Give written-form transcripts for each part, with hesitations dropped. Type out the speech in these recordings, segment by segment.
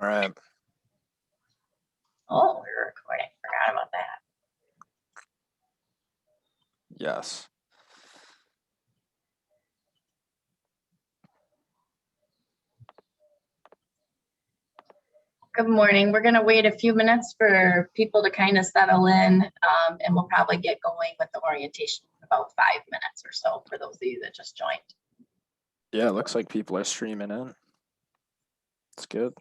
All right. Oh, we're recording. Forgot about that. Yes. Good morning. We're going to wait a few minutes for people to kind of settle in, and we'll probably get going with the orientation in about 5 minutes or so for those of you that just joined. Yeah, it looks like people are streaming in. It's good.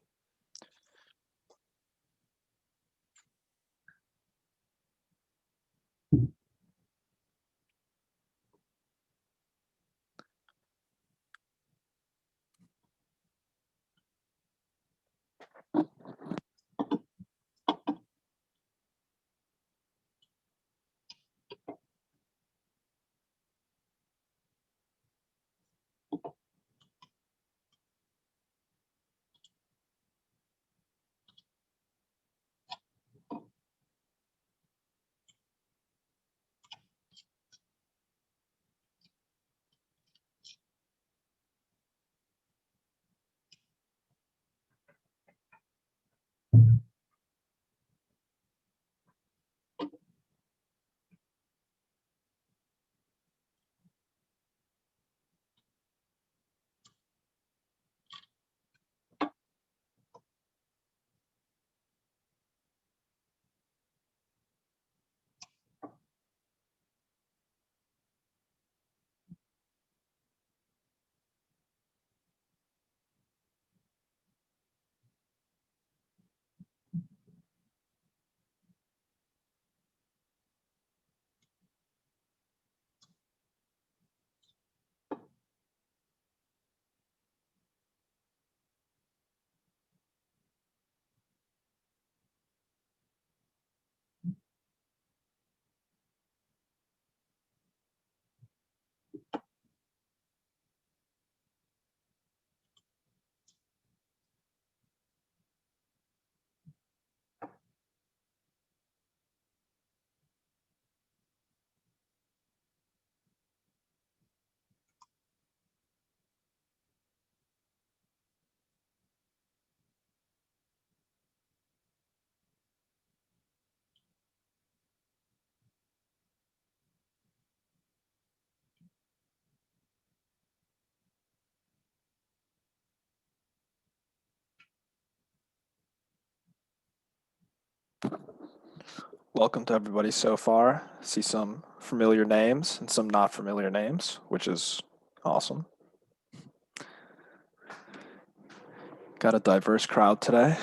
Welcome to everybody so far. See some familiar names and some not familiar names, which is awesome. Got a diverse crowd today.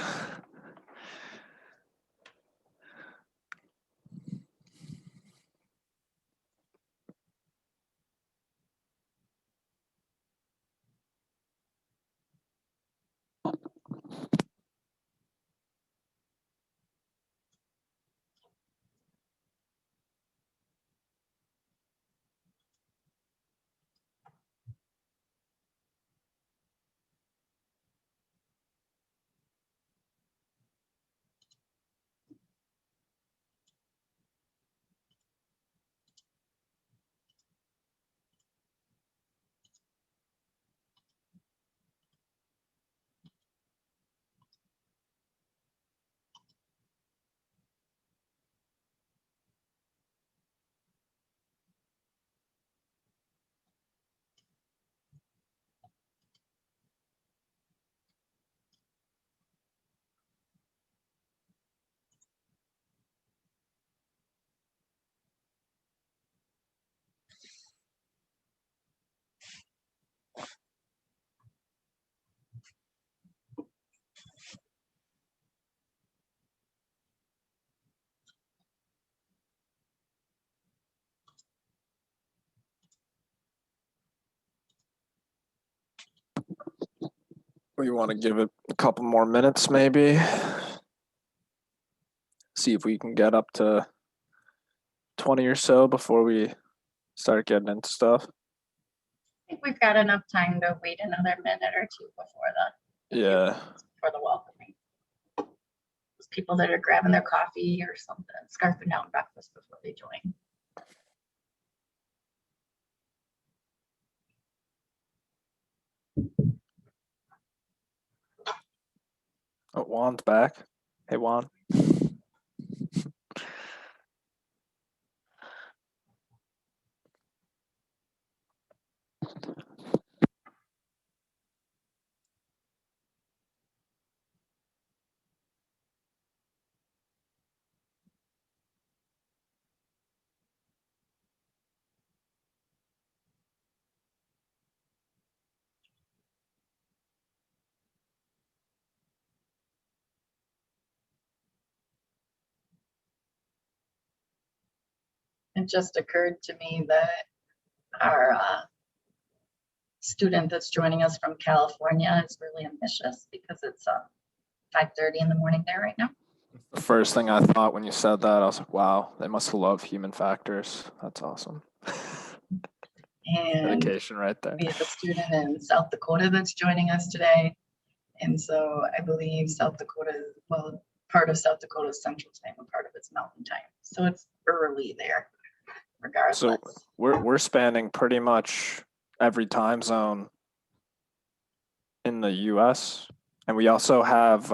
We want to give it a couple more minutes, maybe. See if we can get up to 20 or so before we start getting into stuff. I think we've got enough time to wait another minute or two before the welcoming. Those people that are grabbing their coffee or something, scarfing down breakfast before they join. Oh, Juan's back. Hey, Juan. It just occurred to me that our student that's joining us from California is really ambitious because it's 5:30 in the morning there right now. The first thing I thought when you said that, I was like, wow, they must love human factors. That's awesome. And dedication right there. We have a student in South Dakota that's joining us today. And so I believe South Dakota, well, part of South Dakota is Central Time and part of it's Mountain Time. So it's early there, regardless. So we're spanning pretty much every time zone in the US. And we also have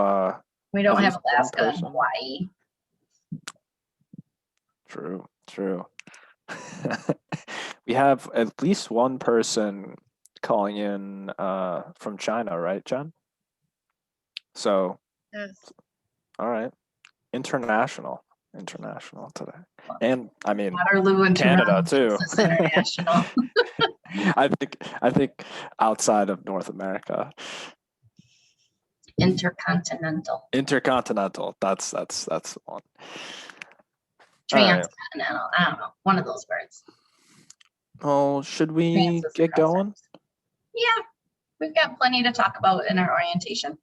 we don't have Alaska and Hawaii. True. We have at least one person calling in from China, right, Jen? So, yes. All right, international today, and I mean Waterloo and Canada Toronto, too. International. I think outside of North America. Intercontinental. That's the one. Transcontinental. Right. I don't know. One of those words. Well, should we get going? Yeah, we've got plenty to talk about in our orientation.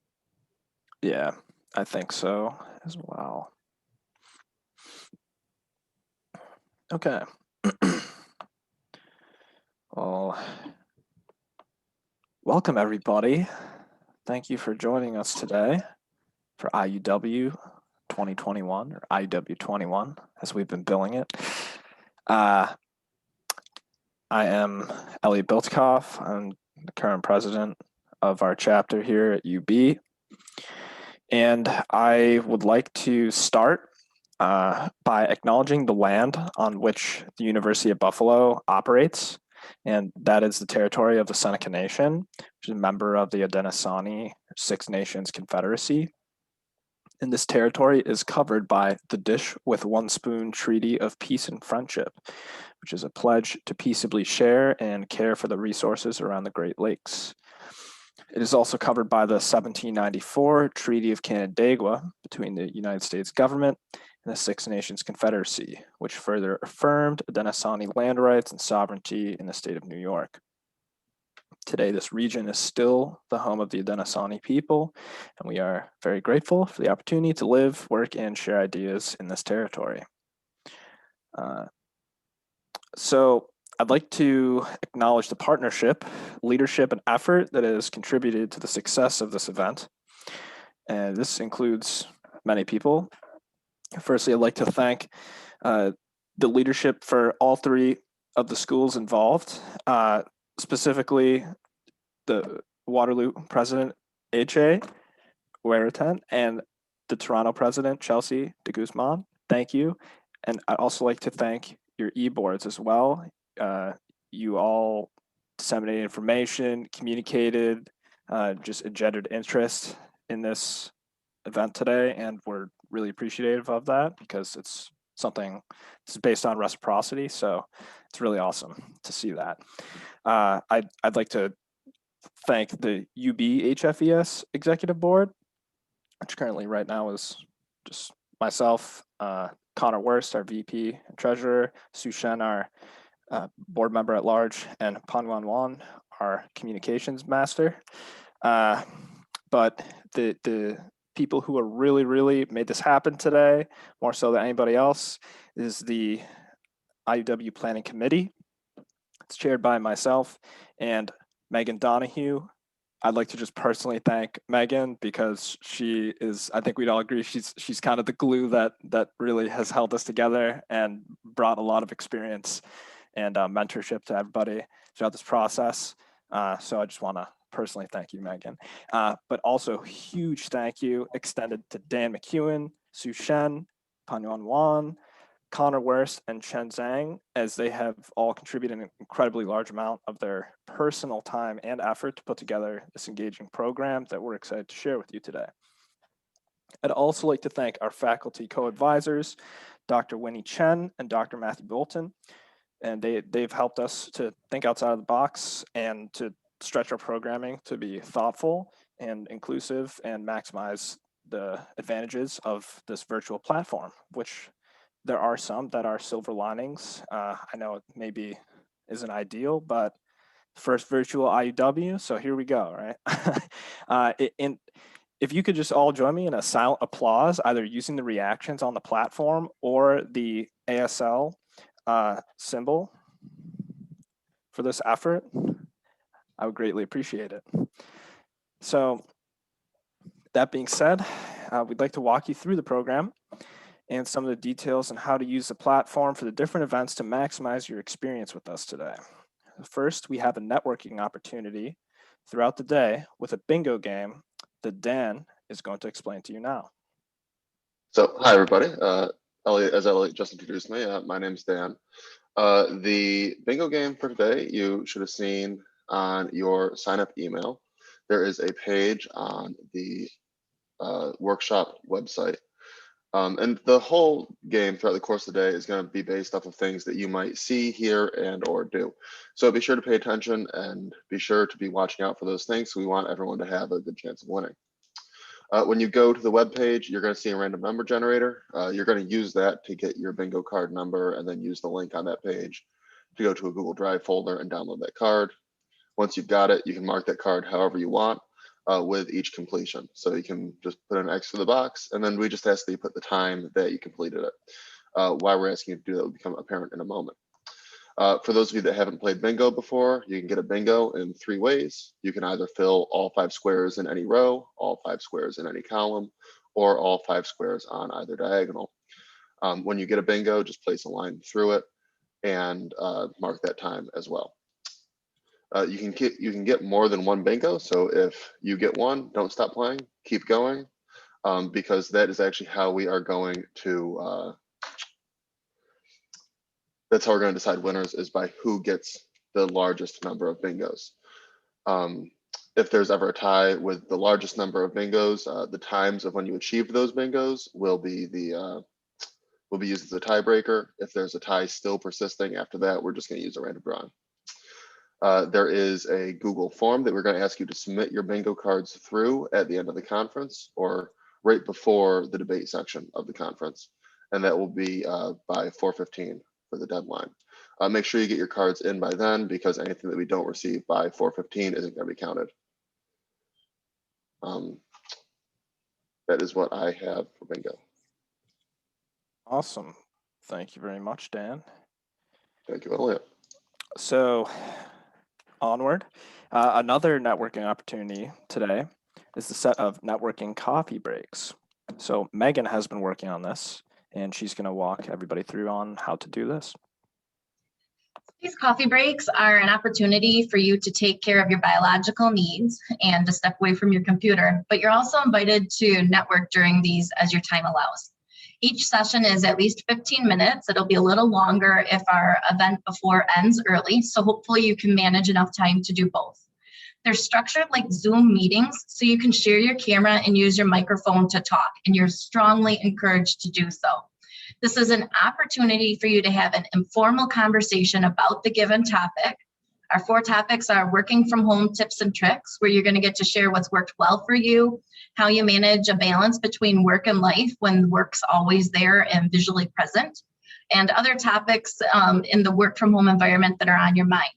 Yeah, I think so as well. Okay. Well, welcome everybody. Thank you for joining us today for IUW 2021 or IUW21 as we've been billing it. I am Elliot Biltzkoff. I'm the current president of our chapter here at UB. And I would like to start by acknowledging the land on which the University of Buffalo operates, and that is the territory of the Seneca Nation, which is a member of the Haudenosaunee Six Nations Confederacy. And this territory is covered by the Dish with One Spoon Treaty of Peace and Friendship, which is a pledge to peaceably share and care for the resources around the Great Lakes. It is also covered by the 1794 Treaty of Canandaigua between the United States government and the Six Nations Confederacy, which further affirmed Haudenosaunee land rights and sovereignty in the state of New York. Today, this region is still the home of the Haudenosaunee people, and we are very grateful for the opportunity to live, work, and share ideas in this territory. So I'd like to acknowledge the partnership, leadership, and effort that has contributed to the success of this event. And this includes many people. Firstly, I'd like to thank the leadership for all three of the schools involved, specifically the Waterloo president, H.A. Waritan, and the Toronto president, Chelsea de Guzman. Thank you. And I'd also like to thank your e-boards as well. You all disseminated information, communicated, just engendered interest in this event today, and we're really appreciative of that because it's something that's based on reciprocity. So it's really awesome to see that. I'd like to thank the UB HFES Executive Board, which currently right now is just myself, Connor Wurst, our VP and Treasurer, Su Shen, our board member at large, and Panwan Wan, our communications master. But the people who are really made this happen today, more so than anybody else, is the IUW Planning Committee. It's chaired by myself and Megan Donahue. I'd like to just personally thank Megan because she is, I think we'd all agree, she's kind of the glue that really has held us together and brought a lot of experience and mentorship to everybody throughout this process. So I just want to personally thank you, Megan. But also huge thank you extended to Dan McEwen, Su Shen, Panyuan Wan, Connor Wurst, and Chen Zhang, as they have all contributed an incredibly large amount of their personal time and effort to put together this engaging program that we're excited to share with you today. I'd also like to thank our faculty co-advisors, Dr. Winnie Chen and Dr. Matthew Bolton, and they've helped us to think outside of the box and to stretch our programming to be thoughtful and inclusive and maximize the advantages of this virtual platform, which there are some that are silver linings. I know it maybe isn't ideal, but first virtual IUW, so here we go, right? If you could just all join me in a silent applause, either using the reactions on the platform or the ASL symbol for this effort, I would greatly appreciate it. So that being said, we'd like to walk you through the program and some of the details on how to use the platform for the different events to maximize your experience with us today. First, we have a networking opportunity throughout the day with a bingo game that Dan is going to explain to you now. So, hi everybody. As Elliot just introduced me, my name's Dan. The bingo game for today, you should have seen on your sign-up email. There is a page on the workshop website. And the whole game throughout the course of the day is going to be based off of things that you might see, hear, and or do. So be sure to pay attention and be sure to be watching out for those things. So we want everyone to have a good chance of winning. When you go to the web page, you're going to see a random number generator. You're going to use that to get your bingo card number and then use the link on that page to go to a Google Drive folder and download that card. Once you've got it, you can mark that card however you want with each completion. So you can just put an X to the box, and then we just ask that you put the time that you completed it. Why we're asking you to do that will become apparent in a moment. For those of you that haven't played bingo before, you can get a bingo in 3 ways. You can either fill all 5 squares in any row, all 5 squares in any column, or all 5 squares on either diagonal. When you get a bingo, just place a line through it and mark that time as well. You can get more than 1 bingo. So if you get 1, don't stop playing, keep going, because that is actually how we are going to that's how we're going to decide winners, is by who gets the largest number of bingos. If there's ever a tie with the largest number of bingos, the times of when you achieved those bingos will be used as a tiebreaker. If there's a tie still persisting after that, we're just going to use a random drawing. There is a Google form that we're going to ask you to submit your bingo cards through at the end of the conference or right before the debate section of the conference. And that will be by 4:15 for the deadline. Make sure you get your cards in by then, because anything that we don't receive by 4:15 isn't going to be counted. That is what I have for bingo. Awesome. Thank you very much, Dan. Thank you, Elliot. So onward, another networking opportunity today is the set of networking coffee breaks. So Megan has been working on this, and she's going to walk everybody through on how to do this. These coffee breaks are an opportunity for you to take care of your biological needs and to step away from your computer, but you're also invited to network during these as your time allows. Each session is at least 15 minutes. It'll be a little longer if our event before ends early, so hopefully you can manage enough time to do both. They're structured like Zoom meetings, so you can share your camera and use your microphone to talk, and you're strongly encouraged to do so. This is an opportunity for you to have an informal conversation about the given topic. Our 4 topics are working from home tips and tricks, where you're going to get to share what's worked well for you, how you manage a balance between work and life when work's always there and visually present, and other topics in the work from home environment that are on your mind.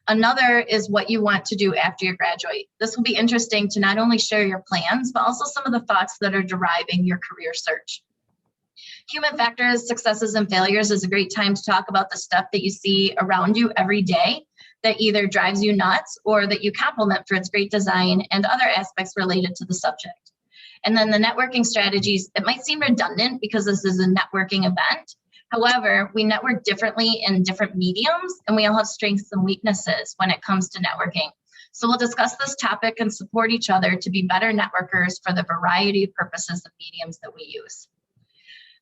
Another is what you want to do after you graduate. This will be interesting to not only share your plans, but also some of the thoughts that are deriving your career search. Human factors, successes, and failures is a great time to talk about the stuff that you see around you every day that either drives you nuts or that you compliment for its great design and other aspects related to the subject. And then the networking strategies, it might seem redundant because this is a networking event. However, we network differently in different mediums, and we all have strengths and weaknesses when it comes to networking. So we'll discuss this topic and support each other to be better networkers for the variety of purposes of mediums that we use.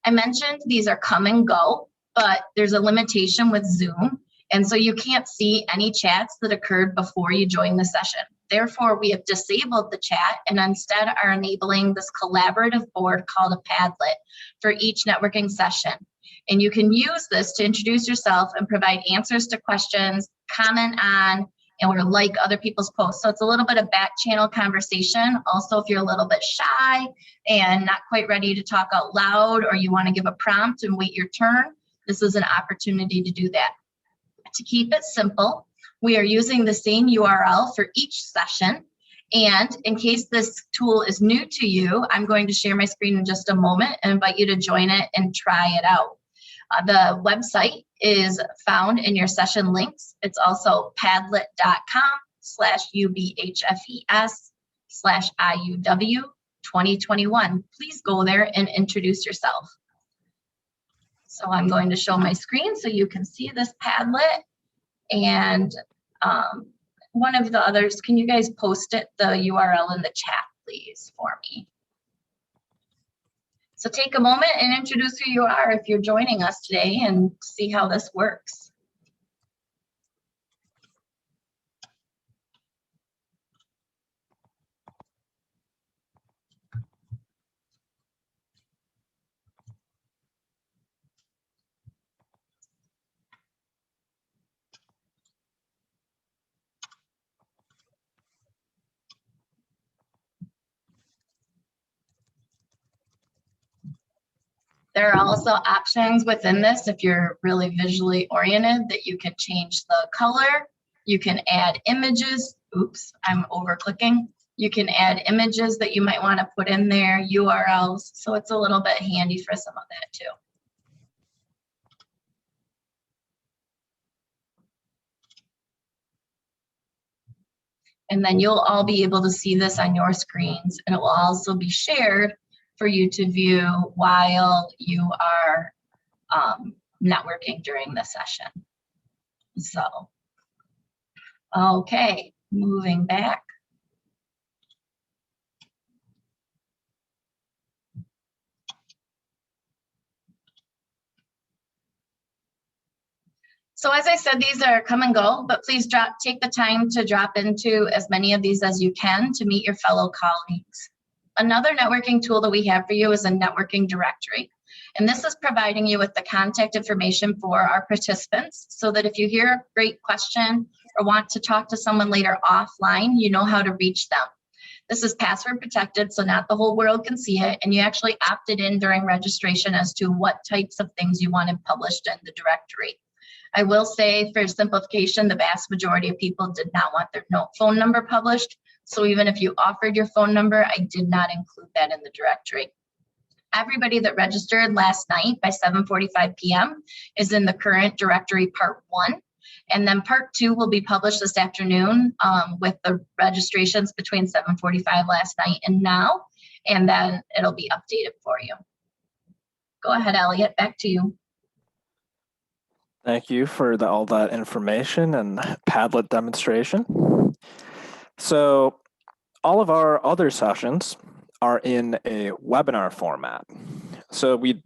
I mentioned these are come and go, but there's a limitation with Zoom. And so you can't see any chats that occurred before you join the session. Therefore, we have disabled the chat and instead are enabling this collaborative board called a Padlet for each networking session. And you can use this to introduce yourself and provide answers to questions, comment on, or like other people's posts. So it's a little bit of back channel conversation. Also, if you're a little bit shy and not quite ready to talk out loud, or you want to give a prompt and wait your turn, this is an opportunity to do that. To keep it simple, we are using the same URL for each session. And in case this tool is new to you, I'm going to share my screen in just a moment and invite you to join it and try it out. The website is found in your session links. It's also padlet.com/ubhfes/IUW2021. Please go there and introduce yourself. So I'm going to show my screen so you can see this Padlet. And one of the others, can you guys post it, the URL in the chat, please, for me? So take a moment and introduce who you are if you're joining us today and see how this works. There are also options within this, if you're really visually oriented, that you can change the color. You can add images. Oops, I'm over clicking. You can add images that you might want to put in there, URLs. So it's a little bit handy for some of that too. And then you'll all be able to see this on your screens, and it will also be shared for you to view while you are networking during the session. So, okay, moving back. So as I said, these are come and go, but please take the time to drop into as many of these as you can to meet your fellow colleagues. Another networking tool that we have for you is a networking directory. And this is providing you with the contact information for our participants so that if you hear a great question or want to talk to someone later offline, you know how to reach them. This is password protected, so not the whole world can see it, and you actually opted in during registration as to what types of things you wanted published in the directory. I will say, for simplification, the vast majority of people did not want their phone number published. So even if you offered your phone number, I did not include that in the directory. Everybody that registered last night by 7:45 p.m. is in the current directory part 1. And then part 2 will be published this afternoon with the registrations between 7:45 last night and now. And then it'll be updated for you. Go ahead, Elliot, back to you. Thank you for all that information and Padlet demonstration. So all of our other sessions are in a webinar format. So we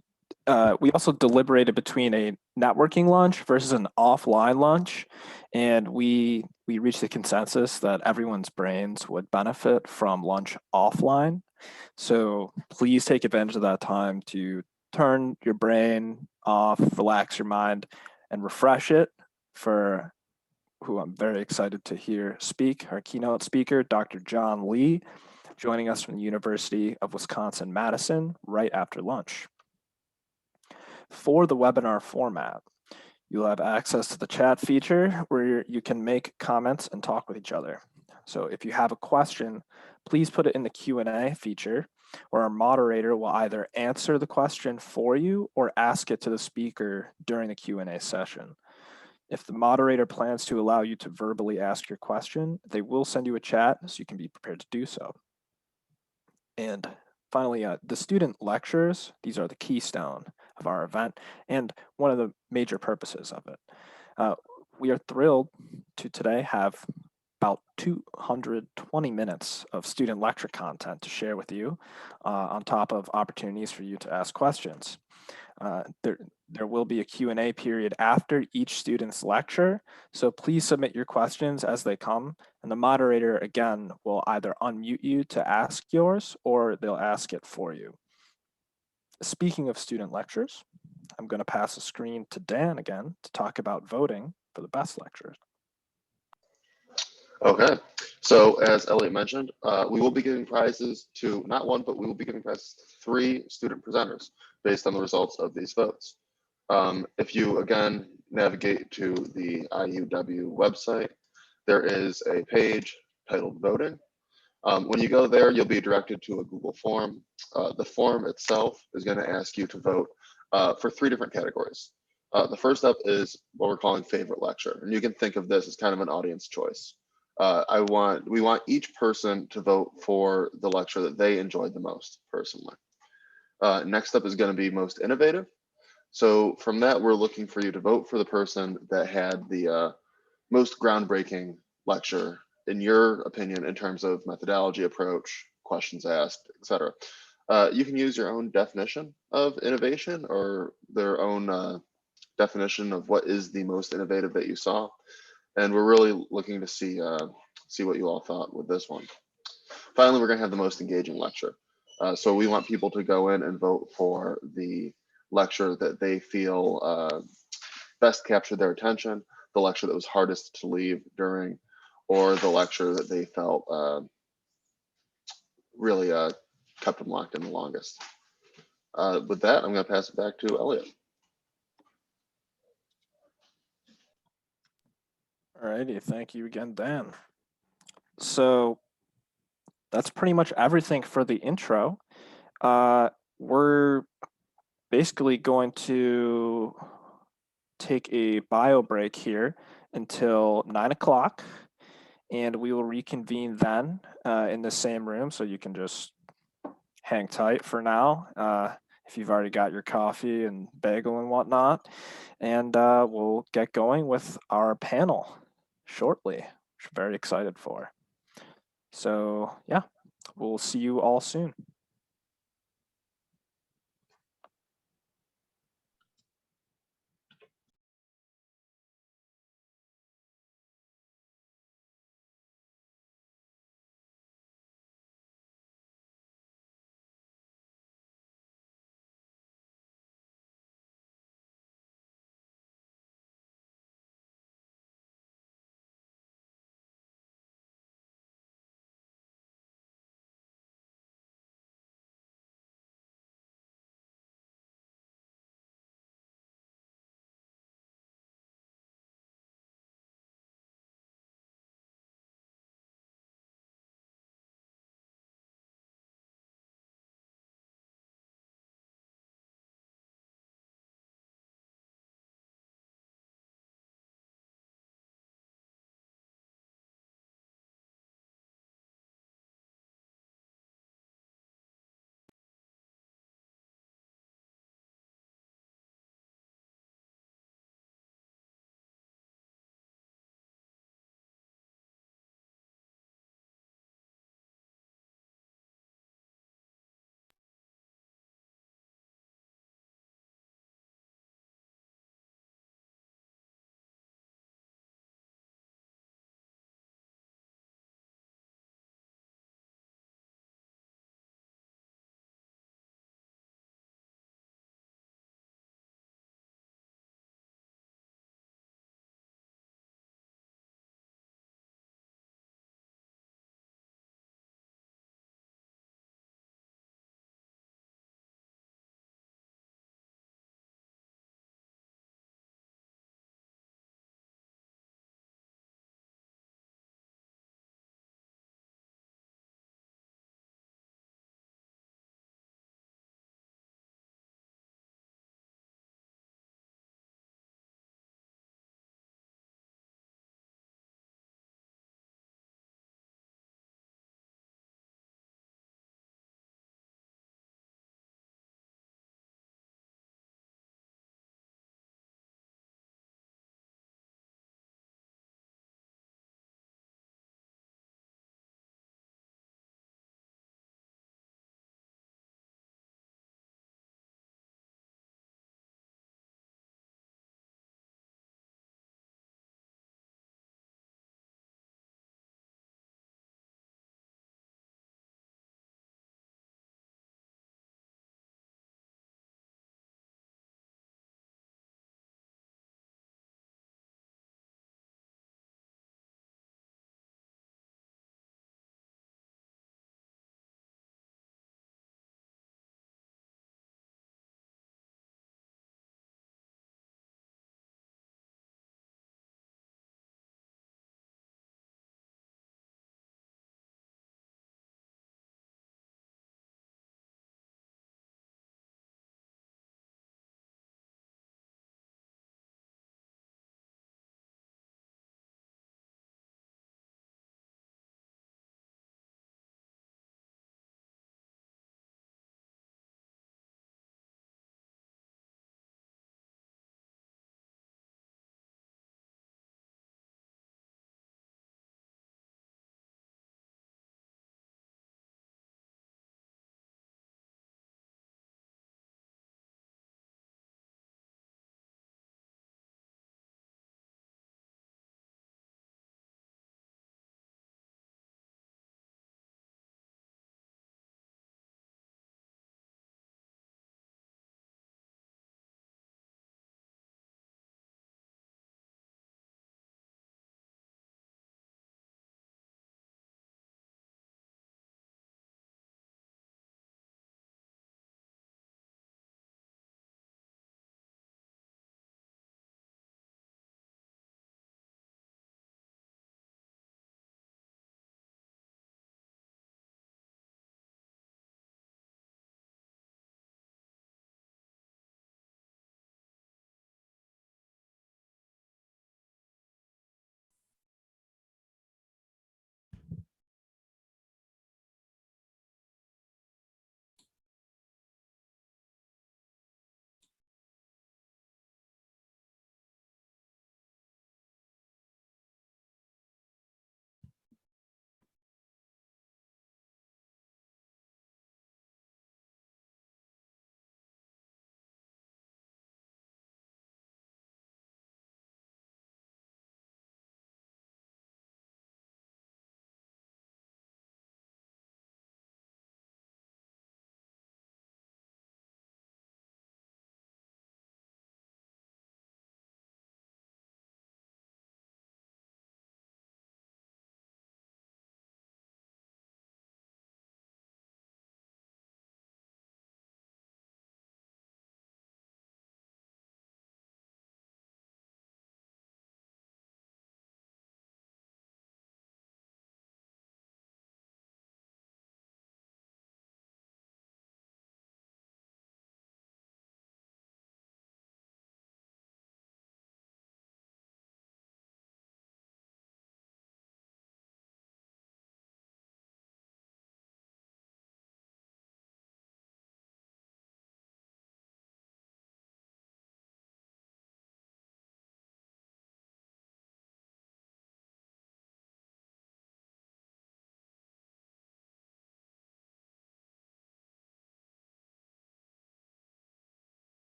also deliberated between a networking lunch versus an offline lunch, and we reached the consensus that everyone's brains would benefit from lunch offline. So please take advantage of that time to turn your brain off, relax your mind, and refresh it for who I'm very excited to hear speak, our keynote speaker, Dr. John Lee, joining us from the University of Wisconsin-Madison right after lunch. For the webinar format, you'll have access to the chat feature where you can make comments and talk with each other. So if you have a question, please put it in the Q&A feature, where our moderator will either answer the question for you or ask it to the speaker during the Q&A session. If the moderator plans to allow you to verbally ask your question, they will send you a chat so you can be prepared to do so. And finally, the student lectures, these are the keystone of our event and one of the major purposes of it. We are thrilled to today have about 220 minutes of student lecture content to share with you, on top of opportunities for you to ask questions. There will be a Q&A period after each student's lecture, so please submit your questions as they come, and the moderator, again, will either unmute you to ask yours or they'll ask it for you. Speaking of student lectures, I'm going to pass the screen to Dan again to talk about voting for the best lectures. Okay, so as Elliot mentioned, we will be giving prizes to not one, but we will be giving prizes to 3 student presenters based on the results of these votes. If you again navigate to the IUW website, there is a page titled Voting. When you go there, you'll be directed to a Google form. The form itself is going to ask you to vote for 3 different categories. The first up is what we're calling favorite lecture, and you can think of this as kind of an audience choice. We want each person to vote for the lecture that they enjoyed the most personally. Next up is going to be most innovative. So from that, we're looking for you to vote for the person that had the most groundbreaking lecture, in your opinion, in terms of methodology, approach, questions asked, etc. You can use your own definition of innovation or their own definition of what is the most innovative that you saw. And we're really looking to see what you all thought with this one. Finally, we're going to have the most engaging lecture. So we want people to go in and vote for the lecture that they feel best captured their attention, the lecture that was hardest to leave during, or the lecture that they felt really kept them locked in the longest. With that, I'm going to pass it back to Elliot. Alrighty, thank you again, Dan. So that's pretty much everything for the intro. We're basically going to take a bio break here until 9 o'clock, and we will reconvene then in the same room, so you can just hang tight for now if you've already got your coffee and bagel and whatnot, and we'll get going with our panel shortly, which I'm very excited for. So yeah, we'll see you all soon.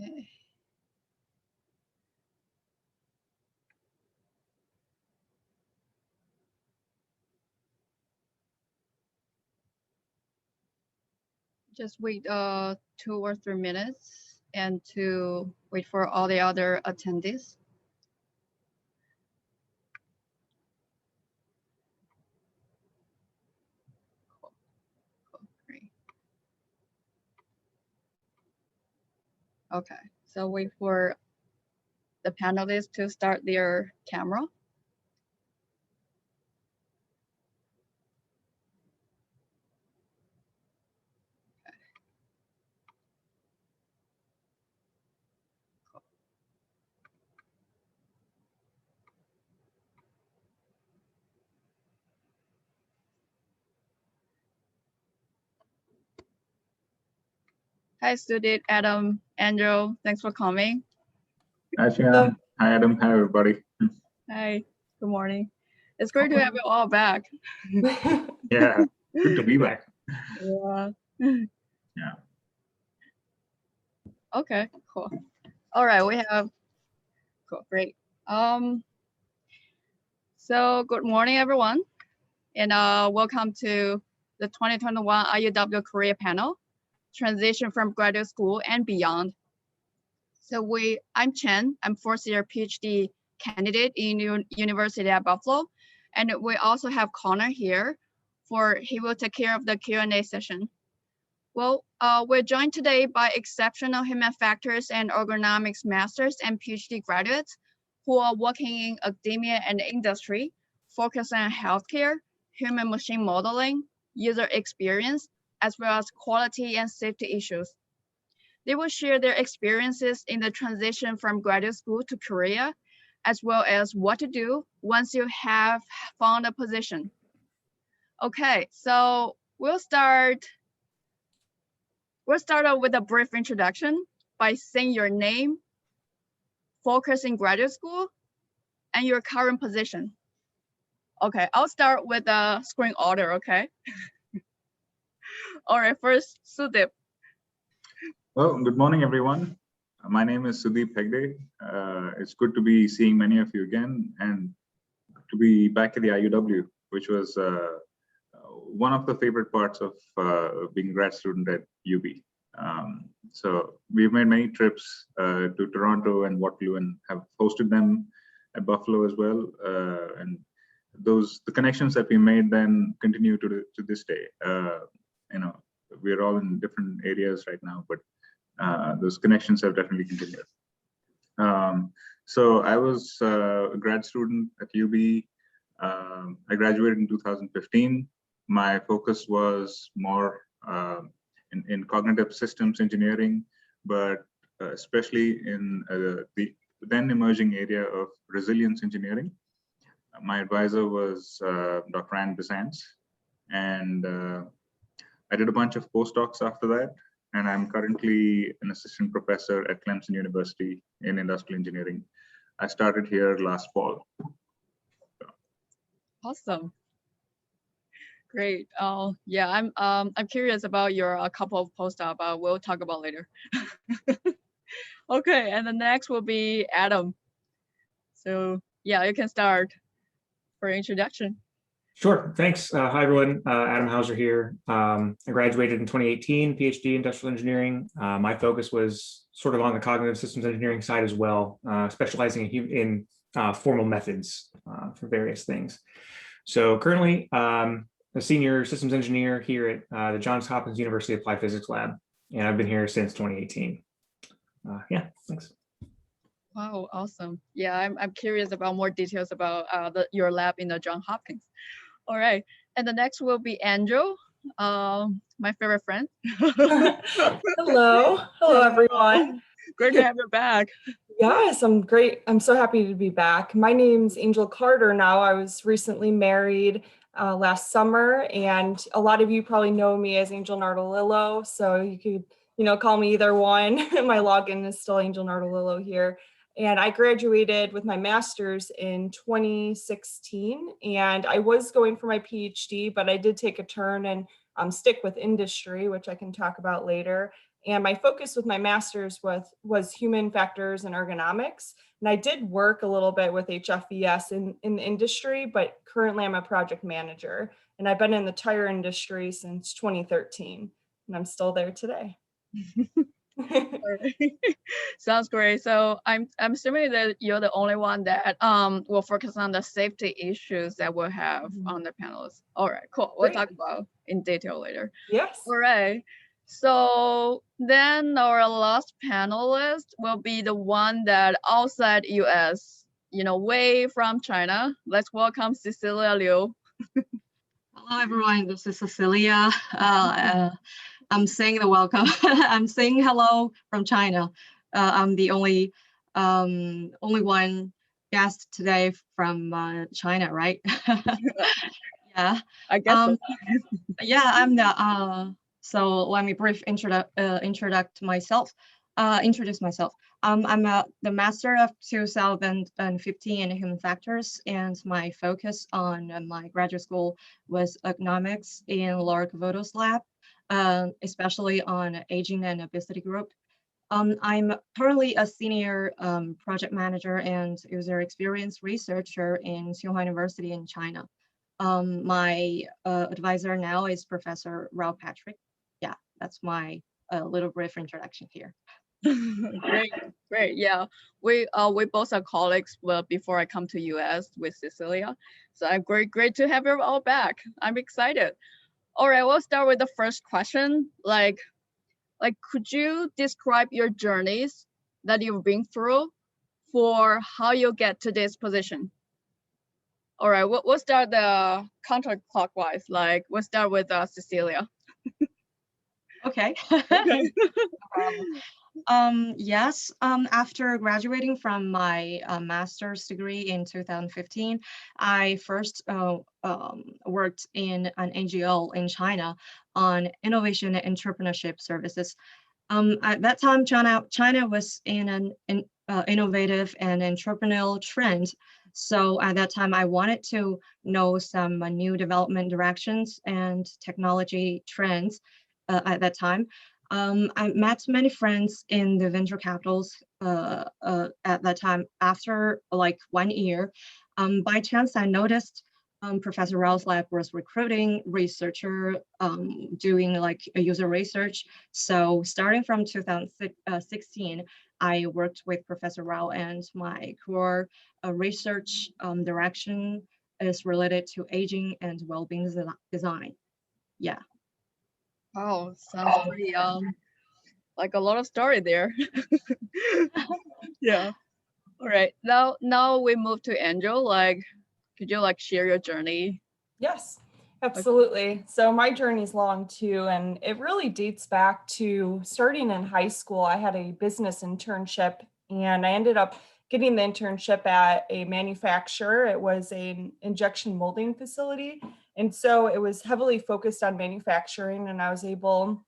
Okay. Just wait 2 or 3 minutes and to wait for all the other attendees. Cool. Great. Okay, so wait for the panelists to start their camera. Hi, Sudit, Adam, Andrew. Thanks for coming. Hi, Shyam. Hi, Adam. Hi, everybody. Hi, good morning. It's great to have you all back. Yeah, good to be back. Yeah. Yeah. Okay, cool. All right, we have, cool, great. So good morning, everyone, and welcome to the 2021 IUW Career Panel, Transition from Graduate School and Beyond. So I'm Chen, I'm fourth year PhD candidate in University at Buffalo. And we also have Connor here he will take care of the Q&A session. Well, we're joined today by exceptional human factors and ergonomics masters and PhD graduates who are working in academia and industry, focusing on healthcare, human machine modeling, user experience, as well as quality and safety issues. They will share their experiences in the transition from graduate school to career, as well as what to do once you have found a position. Okay, so we'll start off with a brief introduction by saying your name, focus in graduate school, and your current position. Okay, I'll start with the screen order, okay? All right, first, Sudip. Well, good morning, everyone. My name is Sudeep Hegde. It's good to be seeing many of you again and to be back at the IUW, which was one of the favorite parts of being a grad student at UB. So we've made many trips to Toronto and Waterloo and have hosted them at Buffalo as well. And the connections that we made then continue to this day. We're all in different areas right now, but those connections have definitely continued. So I was a grad student at UB. I graduated in 2015. My focus was more in cognitive systems engineering, but especially in the then emerging area of resilience engineering. My advisor was Dr. Anne Besants, and I did a bunch of postdocs after that, and I'm currently an assistant professor at Clemson University in industrial engineering. I started here last fall. Awesome. Great. Yeah, I'm curious about your couple of postdocs, but we'll talk about later. Okay, and the next will be Adam. So yeah, you can start for introduction. Sure, thanks. Hi, everyone. Adam Hauser here. I graduated in 2018, PhD industrial engineering. My focus was sort of on the cognitive systems engineering side as well, specializing in formal methods for various things. So currently, I'm a senior systems engineer here at the Johns Hopkins University Applied Physics Lab, and I've been here since 2018. Yeah, thanks. Wow, awesome. Yeah, I'm curious about more details about your lab in the Johns Hopkins. All right, and the next will be Andrew, my favorite friend. Hello, everyone. Great to have you back. Yes, I'm great. I'm so happy to be back. My name's Angel Carter now. I was recently married last summer, and a lot of you probably know me as Angel Nardolillo, so you could, call me either one. My login is still Angel Nardolillo here. And I graduated with my master's in 2016, and I was going for my PhD, but I did take a turn and stick with industry, which I can talk about later. And my focus with my master's was human factors and ergonomics. And I did work a little bit with HFVS in the industry, but currently I'm a project manager. And I've been in the tire industry since 2013, and I'm still there today. Sounds great. So I'm assuming that you're the only one that will focus on the safety issues that we'll have on the panels. All right, cool. We'll talk about in detail later. Yes. All right. So then our last panelist will be the one that outside US, way from China. Let's welcome Cecilia Liu. Hello, everyone. This is Cecilia. I'm saying the welcome. I'm saying hello from China. I'm the only one guest today from China, right? Yeah. I guess so. Yeah, I'm the. So let me introduce myself. I'm the master of 2015 in human factors, and my focus on my graduate school was economics in Laura Cavoto's lab, especially on aging and obesity group. I'm currently a senior project manager and user experience researcher in Tsinghua University in China. My advisor now is Professor Rao Patrick. Yeah, that's my little brief introduction here. Great. Yeah, we both are colleagues. Well, before I come to US with Cecilia, so I'm great to have you all back. I'm excited. All right, we'll start with the first question. Like, could you describe your journeys that you've been through for how you get to this position? All right, we'll start the counterclockwise. Like, we'll start with Cecilia. Okay. Yes, after graduating from my master's degree in 2015, I first worked in an NGO in China on innovation and entrepreneurship services. At that time, China was in an innovative and entrepreneurial trend. So at that time, I wanted to know some new development directions and technology trends at that time. I met many friends in the venture capitals at that time. After like 1 year, by chance, I noticed Professor Rao's lab was recruiting researcher doing like a user research. So starting from 2016, I worked with Professor Rao, and my core research direction is related to aging and well-being design. Yeah. Oh, sounds pretty like a lot of story there. Yeah. All right. Now we move to Angel. Like, could you like share your journey? Yes, absolutely. So my journey's long too, and it really dates back to starting in high school. I had a business internship, and I ended up getting the internship at a manufacturer. It was an injection molding facility. And so it was heavily focused on manufacturing, and I was able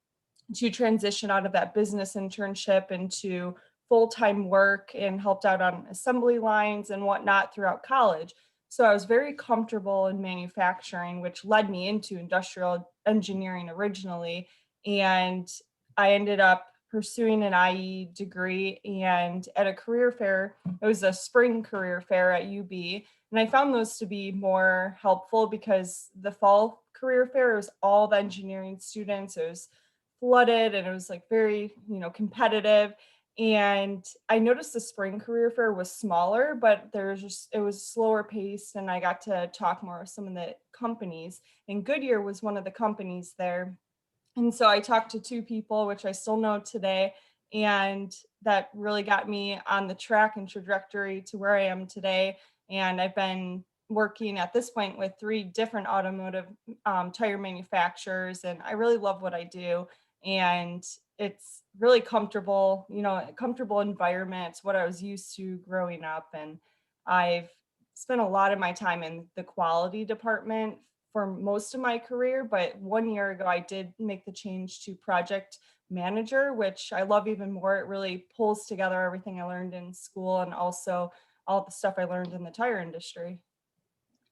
to transition out of that business internship into full-time work and helped out on assembly lines and whatnot throughout college. So I was very comfortable in manufacturing, which led me into industrial engineering originally. And I ended up pursuing an IE degree, and at a career fair, it was a spring career fair at UB. And I found those to be more helpful because the fall career fair was all the engineering students. It was flooded and it was like very, competitive. And I noticed the spring career fair was smaller, but it was slower paced, and I got to talk more with some of the companies. And Goodyear was one of the companies there. And so I talked to two people, which I still know today, and that really got me on the track and trajectory to where I am today. And I've been working at this point with 3 different automotive tire manufacturers, and I really love what I do. And it's really comfortable, comfortable environment. It's what I was used to growing up. And I've spent a lot of my time in the quality department for most of my career, but 1 year ago, I did make the change to project manager, which I love even more. It really pulls together everything I learned in school and also all the stuff I learned in the tire industry.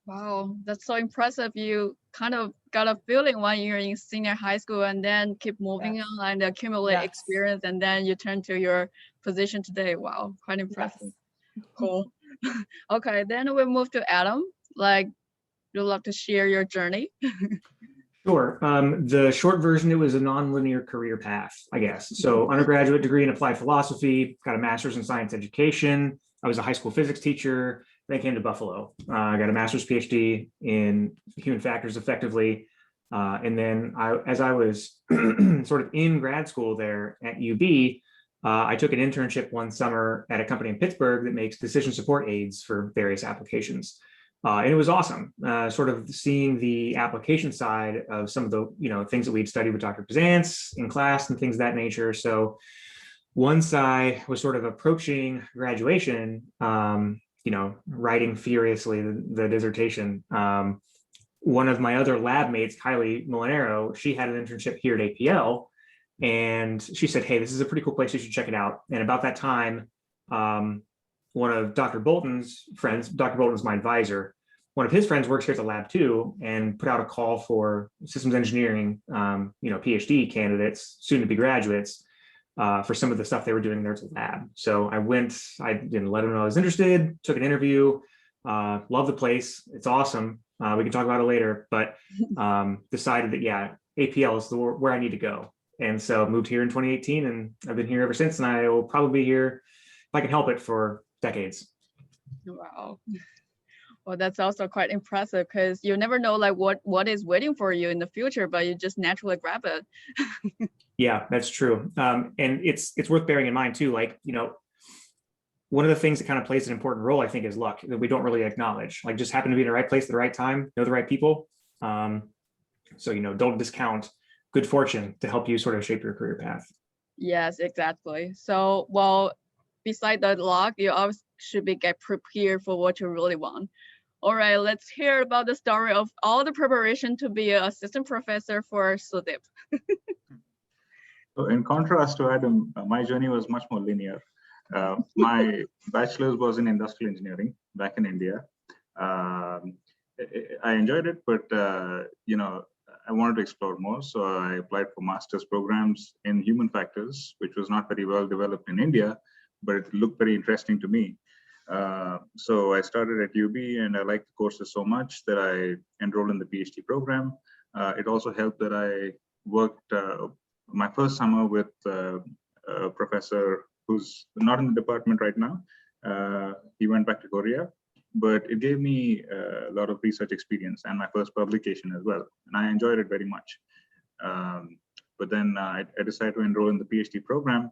Wow, that's so impressive. You kind of got a feeling when you're in senior high school and then keep moving Yes. on and accumulate Yes. experience, and then you turn to your position today. Wow, quite impressive. Yes. Cool. Okay, then we move to Adam. Like, you'd love to share your journey? Sure. The short version, it was a non-linear career path, I guess. So undergraduate degree in applied philosophy, got a master's in science education. I was a high school physics teacher, then came to Buffalo. I got a master's PhD in human factors effectively. And then as I was sort of in grad school there at UB, I took an internship one summer at a company in Pittsburgh that makes decision support aids for various applications. And it was awesome, sort of seeing the application side of some of the things that we'd studied with Dr. Pazance in class and things of that nature. So once I was sort of approaching graduation, writing furiously the dissertation, one of my other lab mates, Kylie Molinaro, she had an internship here at APL, and she said, "Hey, this is a pretty cool place. You should check it out." And about that time, one of Dr. Bolton's friends, Dr. Bolton's my advisor, one of his friends works here at the lab too, and put out a call for systems engineering, PhD candidates, soon to be graduates, for some of the stuff they were doing there at the lab. So I went, I didn't let them know I was interested, took an interview, love the place. It's awesome. We can talk about it later, but decided that, yeah, APL is where I need to go. And so moved here in 2018, and I've been here ever since, and I will probably be here, if I can help it, for decades. Wow. Well, that's also quite impressive, because you never know like what is waiting for you in the future, but you just naturally grab it. Yeah, that's true. And it's worth bearing in mind too, like, one of the things that kind of plays an important role, I think, is luck that we don't really acknowledge. Like, just happen to be in the right place at the right time, know the right people. So, don't discount good fortune to help you sort of shape your career path. Yes, exactly. So, well, beside the luck, you always should get prepared for what you really want. All right, let's hear about the story of all the preparation to be an assistant professor for Sudip. So in contrast to Adam, my journey was much more linear. My bachelor's was in industrial engineering back in India. I enjoyed it, but I wanted to explore more. So I applied for master's programs in human factors, which was not very well developed in India, but it looked very interesting to me. So I started at UB, and I liked the courses so much that I enrolled in the PhD program. It also helped that I worked my first summer with a professor who's not in the department right now. He went back to Korea, but it gave me a lot of research experience and my first publication as well. And I enjoyed it very much. But then I decided to enroll in the PhD program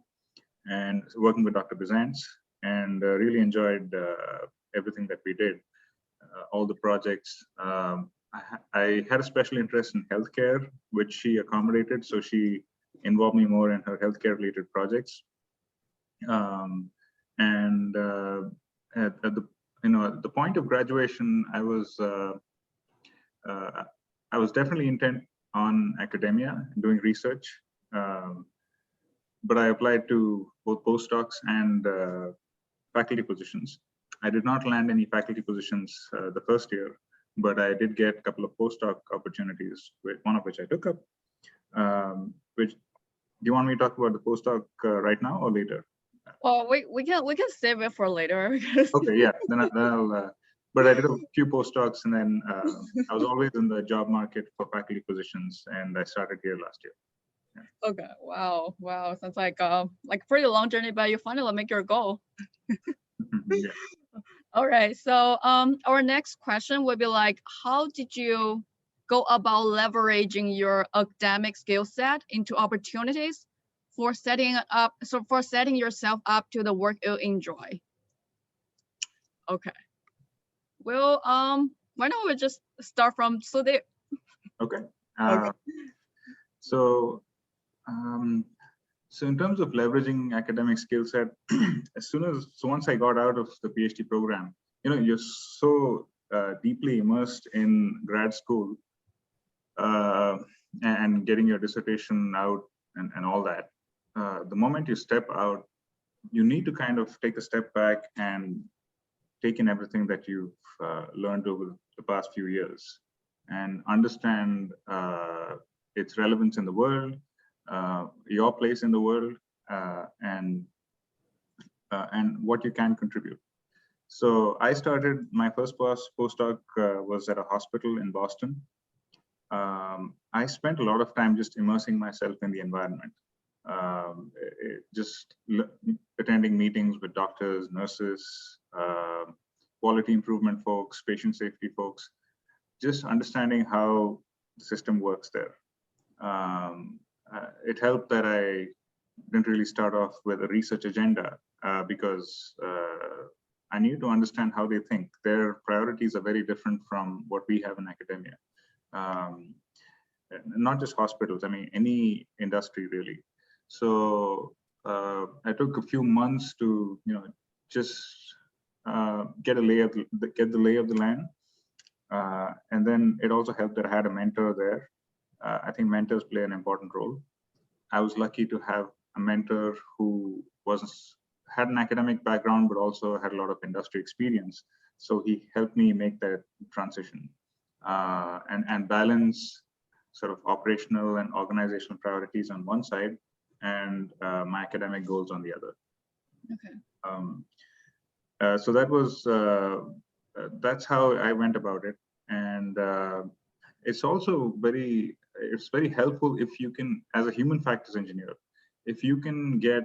and working with Dr. Bizantz, and really enjoyed everything that we did, all the projects. I had a special interest in healthcare, which she accommodated. So she involved me more in her healthcare related projects. At the point of graduation, I was definitely intent on academia, doing research, but I applied to both postdocs and faculty positions. I did not land any faculty positions the first year, but I did get a couple of postdoc opportunities, one of which I took up. Do you want me to talk about the postdoc right now or later? Well, we can save it for later. Okay, yeah. Then I'll. But I did a few postdocs, and then I was always in the job market for faculty positions, and I started here last year. Yeah. Okay. Wow. Sounds like a pretty long journey, but you finally make your goal. Yeah. All right. So our next question would be like, how did you go about leveraging your academic skill set into opportunities for setting yourself up to the work you enjoy? Okay. Well, why don't we just start from Sudip? Okay. Okay. So in terms of leveraging academic skill set, once I got out of the PhD program, you're so deeply immersed in grad school and getting your dissertation out and all that. The moment you step out, you need to kind of take a step back and take in everything that you've learned over the past few years and understand its relevance in the world, your place in the world, and what you can contribute. So I started, my first postdoc was at a hospital in Boston. I spent a lot of time just immersing myself in the environment, just attending meetings with doctors, nurses, quality improvement folks, patient safety folks, just understanding how the system works there. It helped that I didn't really start off with a research agenda because I needed to understand how they think. Their priorities are very different from what we have in academia. Not just hospitals, I mean, any industry really. So I took a few months to, just get the lay of the land. And then it also helped that I had a mentor there. I think mentors play an important role. I was lucky to have a mentor who had an academic background, but also had a lot of industry experience. So he helped me make that transition and balance sort of operational and organizational priorities on one side and my academic goals on the other. Okay. So that was, that's how I went about it. And it's also very helpful if you can, as a human factors engineer, if you can get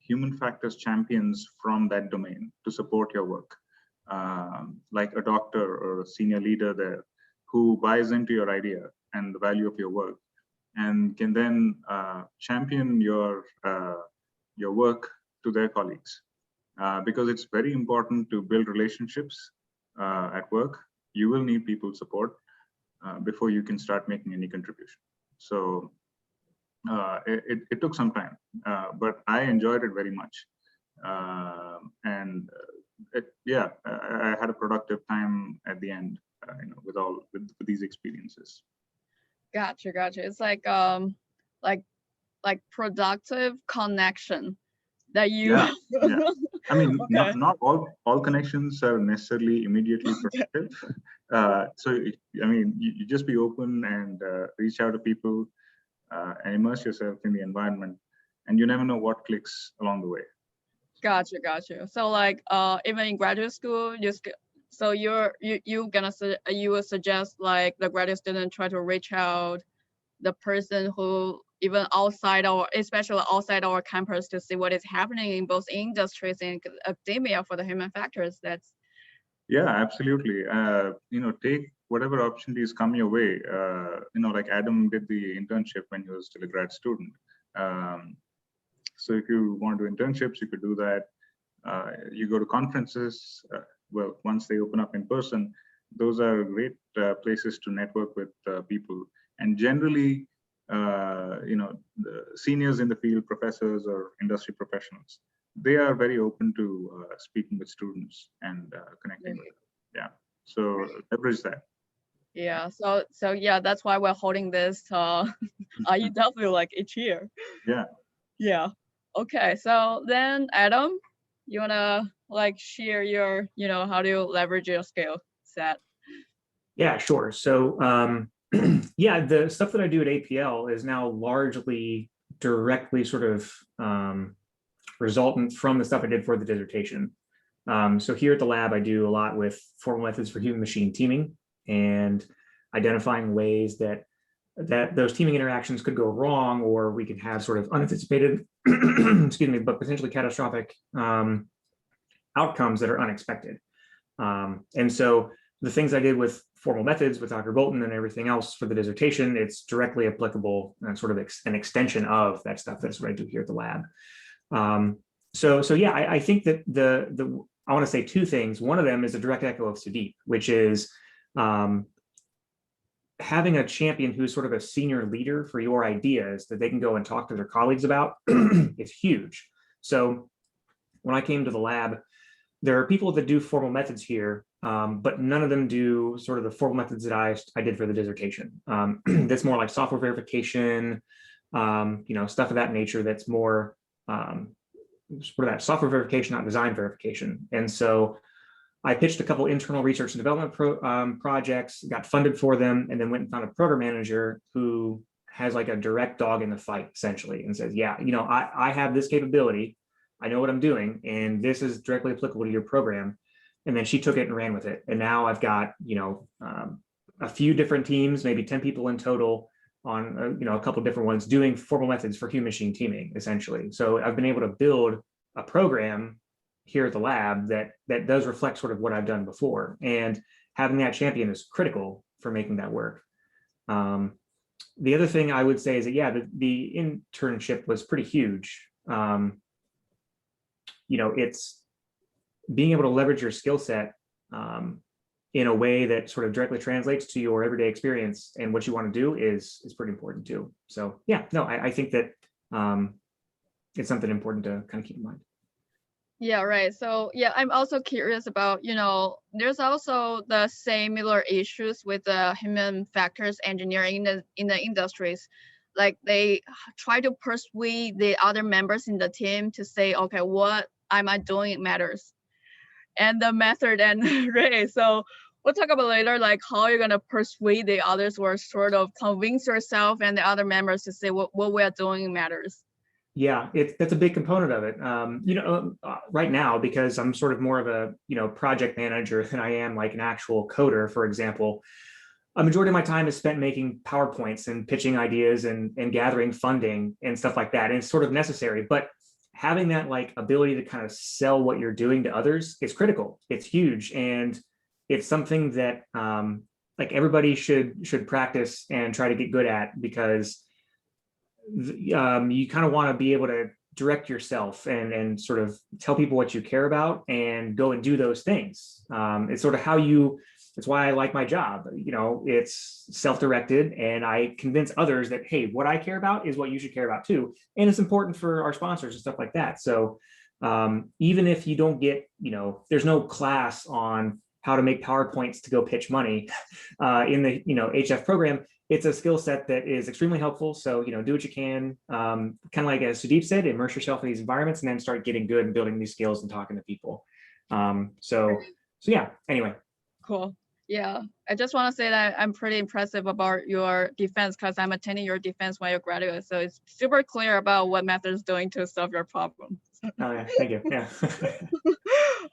human factors champions from that domain to support your work, like a doctor or a senior leader there who buys into your idea and the value of your work and can then champion your work to their colleagues. Because it's very important to build relationships at work. You will need people's support before you can start making any contribution. So it took some time, but I enjoyed it very much. And I had a productive time at the end, with these experiences. Gotcha. It's like productive connection that you. Yeah. I mean, okay. not all connections are necessarily immediately productive. So I mean, you just be open and reach out to people and immerse yourself in the environment, and you never know what clicks along the way. Gotcha. So like even in graduate school, you would suggest like the graduate student try to reach out the person who even especially outside our campus to see what is happening in both industries and academia for the human factors. Yeah, absolutely. Take whatever opportunities come your way. Like Adam did the internship when he was still a grad student. So if you want to do internships, you could do that. You go to conferences. Well, once they open up in person, those are great places to network with people. And generally, the seniors in the field, professors or industry professionals, they are very open to speaking with students and connecting with them. Yeah, so leverage that. Yeah, so yeah, that's why we're holding this IUW like each year. Yeah. Okay, so then Adam, you wanna like share your, how do you leverage your skill set? Yeah, sure. So yeah, the stuff that I do at APL is now largely directly sort of resultant from the stuff I did for the dissertation. So here at the lab, I do a lot with formal methods for human machine teaming and identifying ways that those teaming interactions could go wrong, or we could have sort of unanticipated, excuse me, but potentially catastrophic outcomes that are unexpected. And so the things I did with formal methods with Dr. Bolton and everything else for the dissertation, it's directly applicable and sort of an extension of that stuff. That's what I do here at the lab. So yeah, I think that I want to say two things. One of them is a direct echo of Sudeep, which is having a champion who's sort of a senior leader for your ideas that they can go and talk to their colleagues about is huge. So when I came to the lab, there are people that do formal methods here, but none of them do sort of the formal methods that I did for the dissertation. That's more like software verification, stuff of that nature that's more sort of that software verification, not design verification. And so I pitched a couple internal research and development projects, got funded for them, and then went and found a program manager who has like a direct dog in the fight, essentially, and says, yeah, you know, I have this capability, I know what I'm doing, and this is directly applicable to your program. And then she took it and ran with it. And now I've got, you know, a few different teams, maybe 10 people in total on, you know, a couple different ones doing formal methods for human machine teaming, essentially. So I've been able to build a program here at the lab that does reflect sort of what I've done before, and having that champion is critical for making that work. The other thing I would say is that, yeah, the internship was pretty huge. You know, it's being able to leverage your skill set in a way that sort of directly translates to your everyday experience and what you want to do is pretty important too. So yeah, no, I think that it's something important to kind of keep in mind. Yeah, right. So yeah, I'm also curious about, you know, there's also the similar issues with the human factors engineering in the industries. Like they try to persuade the other members in the team to say, okay, what am I doing matters. And the method and Ray. So we'll talk about later, like how you're gonna persuade the others or sort of convince yourself and the other members to say what we are doing matters. Yeah, that's a big component of it. You know, right now, because I'm sort of more of a, you know, project manager than I am like an actual coder, for example, a majority of my time is spent making PowerPoints and pitching ideas and gathering funding and stuff like that. And it's sort of necessary, but having that like ability to kind of sell what you're doing to others is critical. It's huge. And it's something that like everybody should practice and try to get good at, because you kind of want to be able to direct yourself and sort of tell people what you care about and go and do those things. It's sort of how it's why I like my job. You know, it's self-directed, and I convince others that, hey, what I care about is what you should care about too. And it's important for our sponsors and stuff like that. So even if you don't get, you know, there's no class on how to make PowerPoints to go pitch money in the, you know, HF program, it's a skill set that is extremely helpful. So, you know, do what you can, kind of like as Sudeep said, immerse yourself in these environments and then start getting good and building these skills and talking to people. So yeah, anyway. Cool. Yeah, I just want to say that I'm pretty impressive about your defense, because I'm attending your defense when you're graduate. So it's super clear about what Method is doing to solve your problem. Oh yeah, thank you. Yeah.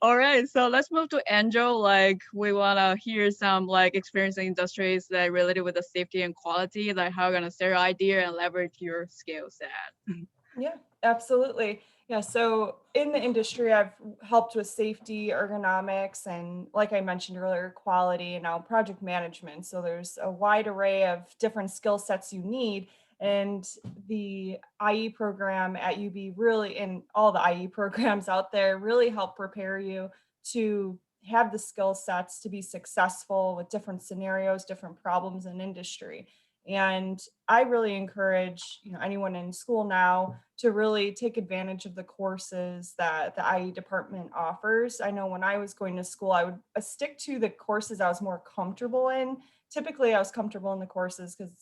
All right, so let's move to Angel. Like we want to hear some like experience in industries that related with the safety and quality, like how you're gonna share your idea and leverage your skill set. Yeah, absolutely. Yeah, so in the industry, I've helped with safety, ergonomics, and like I mentioned earlier, quality and now project management. So there's a wide array of different skill sets you need. And the IE program at UB really, and all the IE programs out there really help prepare you to have the skill sets to be successful with different scenarios, different problems in industry. And I really encourage, you know, anyone in school now to really take advantage of the courses that the IE department offers. I know when I was going to school, I would stick to the courses I was more comfortable in. Typically, I was comfortable in the courses because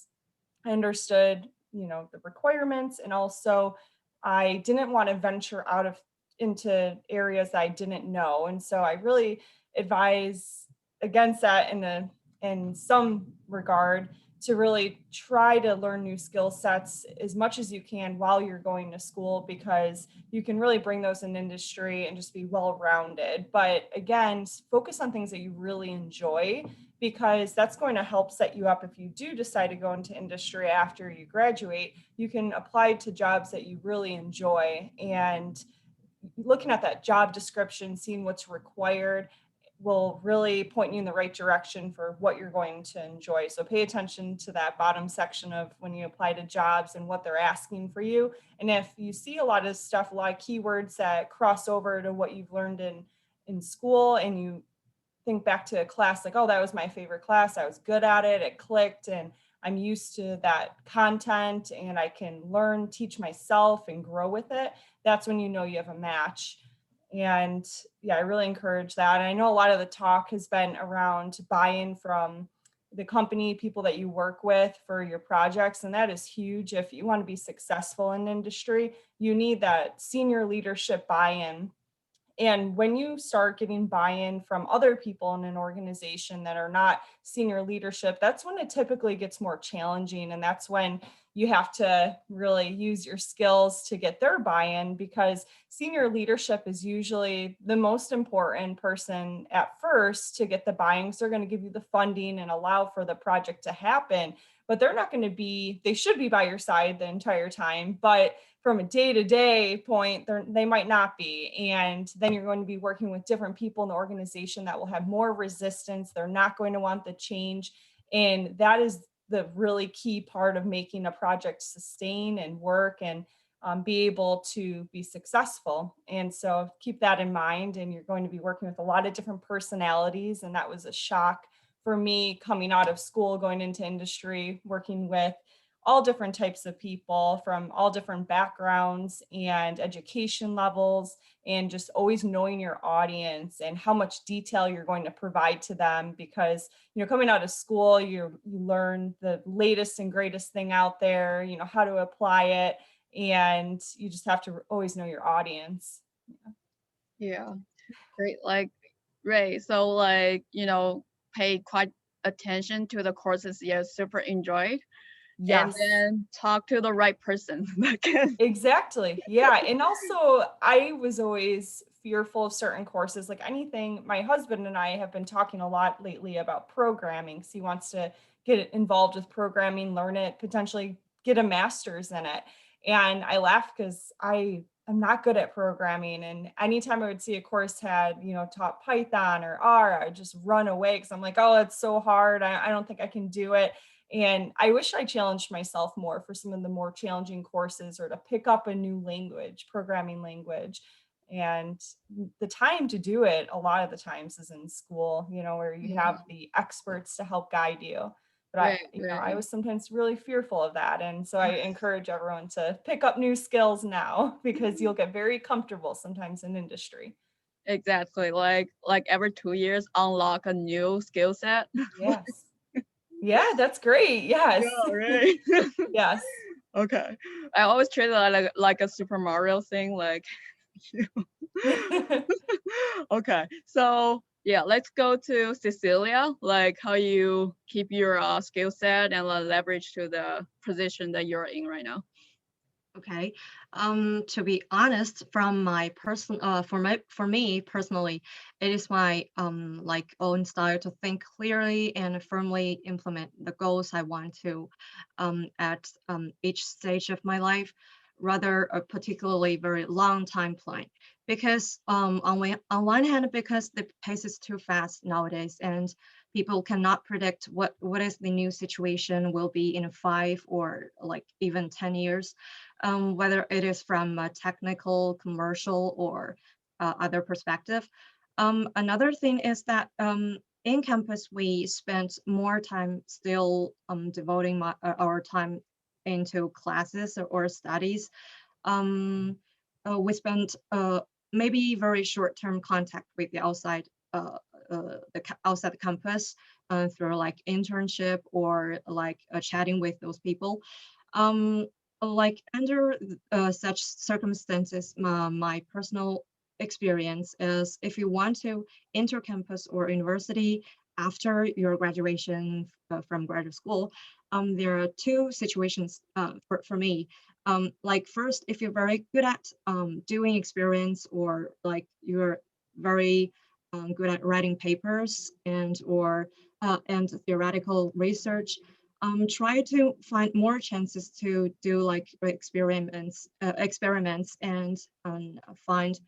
I understood, you know, the requirements, and also I didn't want to venture out into areas that I didn't know. And so I really advise against that in some regard, to really try to learn new skill sets as much as you can while you're going to school, because you can really bring those in industry and just be well-rounded. But again, focus on things that you really enjoy, because that's going to help set you up if you do decide to go into industry after you graduate. You can apply to jobs that you really enjoy, and looking at that job description, seeing what's required, will really point you in the right direction for what you're going to enjoy. So pay attention to that bottom section of when you apply to jobs and what they're asking for you. And if you see a lot of stuff, a lot of keywords that cross over to what you've learned in school, and you think back to a class like, oh, that was my favorite class, I was good at it, it clicked, and I'm used to that content and I can learn, teach myself and grow with it, that's when you know you have a match. And yeah, I really encourage that. And I know a lot of the talk has been around buy-in from the company, people that you work with for your projects. And that is huge. If you want to be successful in industry, you need that senior leadership buy-in. And when you start getting buy-in from other people in an organization that are not senior leadership, that's when it typically gets more challenging. And that's when you have to really use your skills to get their buy-in, because senior leadership is usually the most important person at first to get the buy-in. So they're going to give you the funding and allow for the project to happen, but they're not going to be, they should be by your side the entire time, but from a day-to-day point, they might not be. And then you're going to be working with different people in the organization that will have more resistance. They're not going to want the change. And that is the really key part of making a project sustain and work and be able to be successful. And so keep that in mind. And you're going to be working with a lot of different personalities. And that was a shock for me coming out of school, going into industry, working with all different types of people from all different backgrounds and education levels, and just always knowing your audience and how much detail you're going to provide to them. Because, coming out of school, you learn the latest and greatest thing out there, how to apply it. And you just have to always know your audience. Yeah, great. Ray, so pay quite attention to the courses you super enjoyed. Yes. And then talk to the right person. Exactly. Yeah. And also, I was always fearful of certain courses, like anything. My husband and I have been talking a lot lately about programming. So he wants to get involved with programming, learn it, potentially get a master's in it. And I laugh because I'm not good at programming. And anytime I would see a course had, taught Python or R, I'd just run away because I'm like, oh, it's so hard. I don't think I can do it. And I wish I challenged myself more for some of the more challenging courses, or to pick up a new language, programming language. And the time to do it a lot of the times is in school, where you have the experts to help guide you. But I was sometimes really fearful of that. And so I encourage everyone to pick up new skills now, because you'll get very comfortable sometimes in industry. Exactly. Like every 2 years, unlock a new skill set. Yes. Yeah, that's great. Yes. Yeah, right. Yes. Okay. I always treat it like a Super Mario thing, Okay. So yeah, let's go to Cecilia, like how you keep your skill set and leverage to the position that you're in right now. Okay. To be honest, from my for me personally, it is my own style to think clearly and firmly implement the goals I want to at each stage of my life, rather a particularly very long timeline. Because on one hand, because the pace is too fast nowadays, and people cannot predict what is the new situation will be in 5 or like even 10 years. Whether it is from a technical, commercial, or other perspective. Another thing is that in campus, we spent more time still devoting our time into classes or studies. We spent maybe very short-term contact with the outside outside the campus through like internship or like chatting with those people. Like under such circumstances, my personal experience is if you want to enter campus or university after your graduation from graduate school, there are 2 situations for me. Like first, if you're very good at doing experience, or like you're very good at writing papers and theoretical research, try to find more chances to do like experiments and find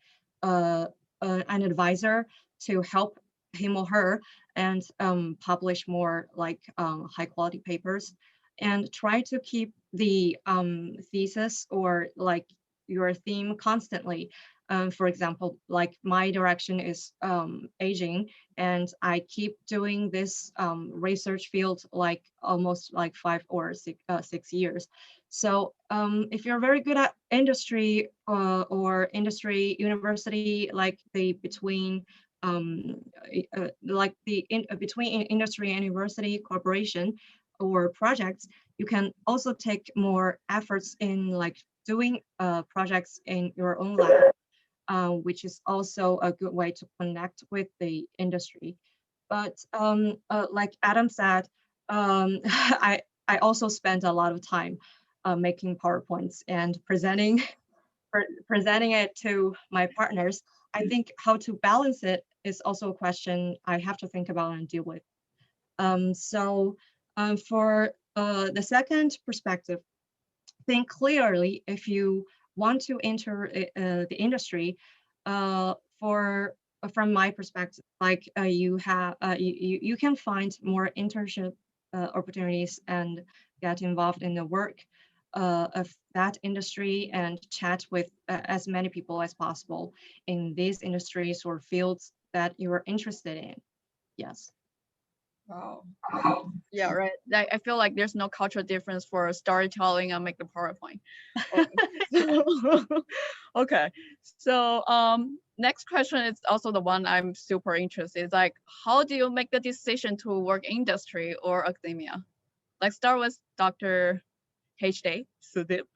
an advisor to help him or her and publish more like high quality papers, and try to keep the thesis or like your theme constantly. For example, like my direction is aging, and I keep doing this research field like almost like 5 or 6 years. So if you're very good at industry or industry university, like the between like between industry and university cooperation or projects, you can also take more efforts in like doing projects in your own lab, which is also a good way to connect with the industry. But like Adam said, I also spent a lot of time making PowerPoints and presenting it to my partners. I think how to balance it is also a question I have to think about and deal with. For the second perspective, think clearly if you want to enter the industry. From my perspective, like you can find more internship opportunities and get involved in the work of that industry and chat with as many people as possible in these industries or fields that you are interested in. Yes. Wow. Yeah, right. I feel like there's no cultural difference for storytelling and make the PowerPoint. Okay. So next question is also the one I'm super interested in. It's like, how do you make the decision to work industry or academia? Like start with Dr. HD, Sudeep.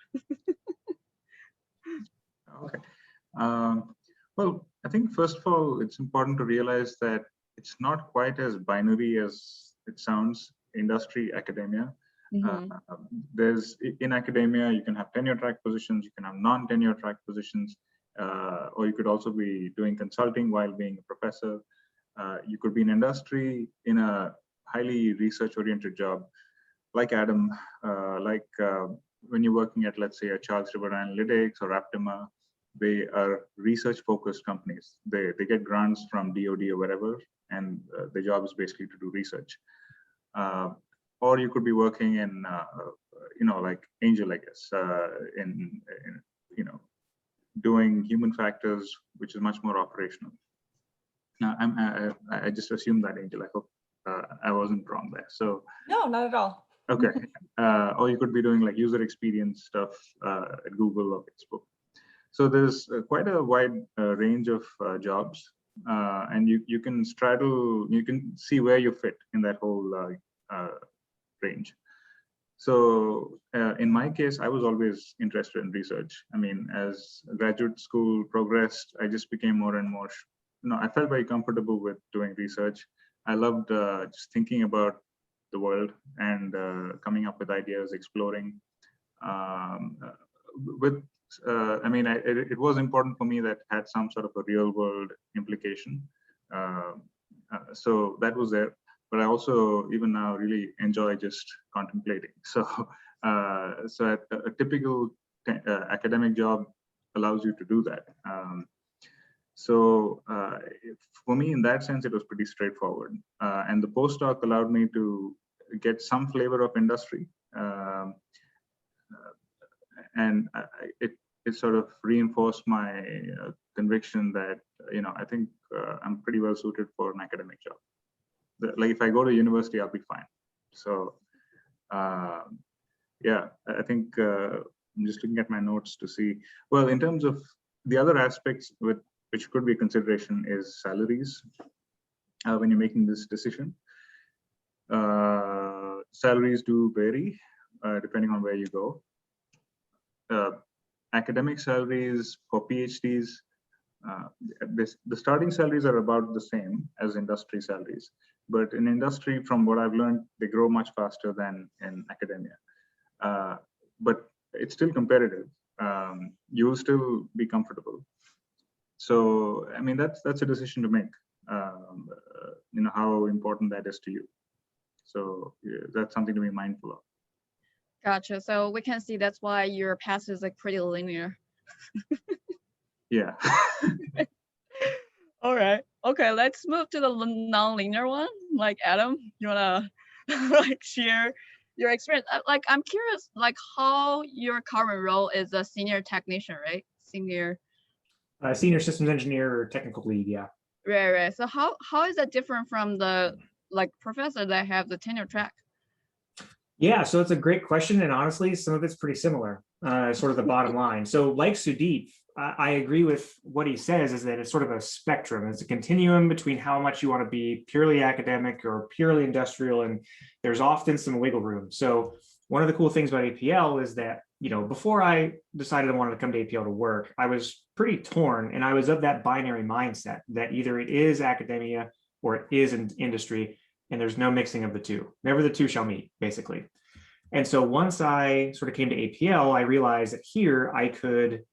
Okay. Well, I think first of all, it's important to realize that it's not quite as binary as it sounds, industry, academia. There's in academia, you can have tenure track positions, you can have non-tenure track positions, or you could also be doing consulting while being a professor. You could be in industry in a highly research-oriented job, like Adam, when you're working at, let's say, a Charles River Analytics or Aptima. They are research-focused companies. They get grants from DoD or wherever, and the job is basically to do research. Or you could be working in, like Angel, I guess, in doing human factors, which is much more operational. Now, I just assumed that, Angel. I hope I wasn't wrong there. So no, not at all. Okay. Or you could be doing like user experience stuff at Google or Facebook. So there's quite a wide range of jobs, and you can straddle, you can see where you fit in that whole range. So in my case, I was always interested in research. I mean, as graduate school progressed, I just became more and more, I felt very comfortable with doing research. I loved just thinking about the world and coming up with ideas, exploring. It was important for me that had some sort of a real world implication. So that was there. But I also, even now, really enjoy just contemplating. So, a typical academic job allows you to do that. For me, in that sense, it was pretty straightforward. And the postdoc allowed me to get some flavor of industry. And it sort of reinforced my conviction that, I think I'm pretty well suited for an academic job. Like if I go to university, I'll be fine. So, yeah, I think I'm just looking at my notes to see. Well, in terms of the other aspects which could be a consideration is salaries when you're making this decision. Salaries do vary depending on where you go. Academic salaries for PhDs, the starting salaries are about the same as industry salaries. But in industry, from what I've learned, they grow much faster than in academia. But it's still competitive. You will still be comfortable. So, I mean, that's a decision to make, how important that is to you. So yeah, that's something to be mindful of. Gotcha. So we can see that's why your path is like pretty linear. Yeah. All right. Okay, let's move to the non-linear one. Like Adam, you wanna like share your experience? Like I'm curious, like how your current role is a senior technician, right? Senior systems engineer or technical lead, yeah. Right. So how is that different from the like professor that have the tenure track? Yeah, so it's a great question, and honestly, some of it's pretty similar. Sort of the bottom line. So, like Sudeep, I agree with what he says, is that it's sort of a spectrum. It's a continuum between how much you want to be purely academic or purely industrial, and there's often some wiggle room. So one of the cool things about APL is that, before I decided I wanted to come to APL to work, I was pretty torn, and I was of that binary mindset that either it is academia or it is in industry, and there's no mixing of the two. Never the two shall meet, basically. And so once I sort of came to APL, I realized that here I could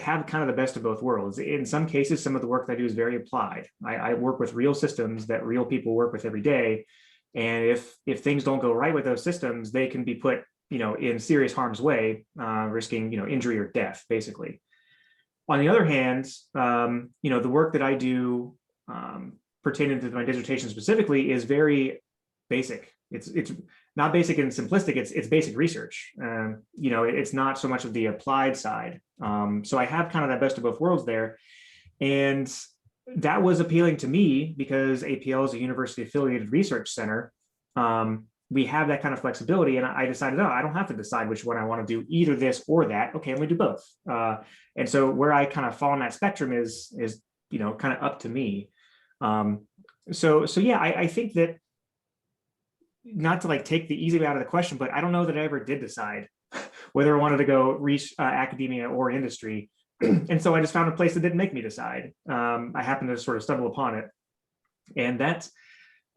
have kind of the best of both worlds. In some cases, some of the work that I do is very applied. I work with real systems that real people work with every day. And if things don't go right with those systems, they can be put, in serious harm's way, risking, injury or death, basically. On the other hand, the work that I do pertaining to my dissertation specifically is very basic. It's not basic and simplistic. It's basic research. It's not so much of the applied side. So I have kind of that best of both worlds there, and that was appealing to me because APL is a university affiliated research center. We have that kind of flexibility, and I decided, I don't have to decide which one I want to do, either this or that. Okay, I'm going to do both. And so where I kind of fall on that spectrum is kind of up to me. So yeah, I think that, not to take the easy way out of the question, but I don't know that I ever did decide whether I wanted to go reach academia or industry. And so I just found a place that didn't make me decide. I happened to sort of stumble upon it. And that's,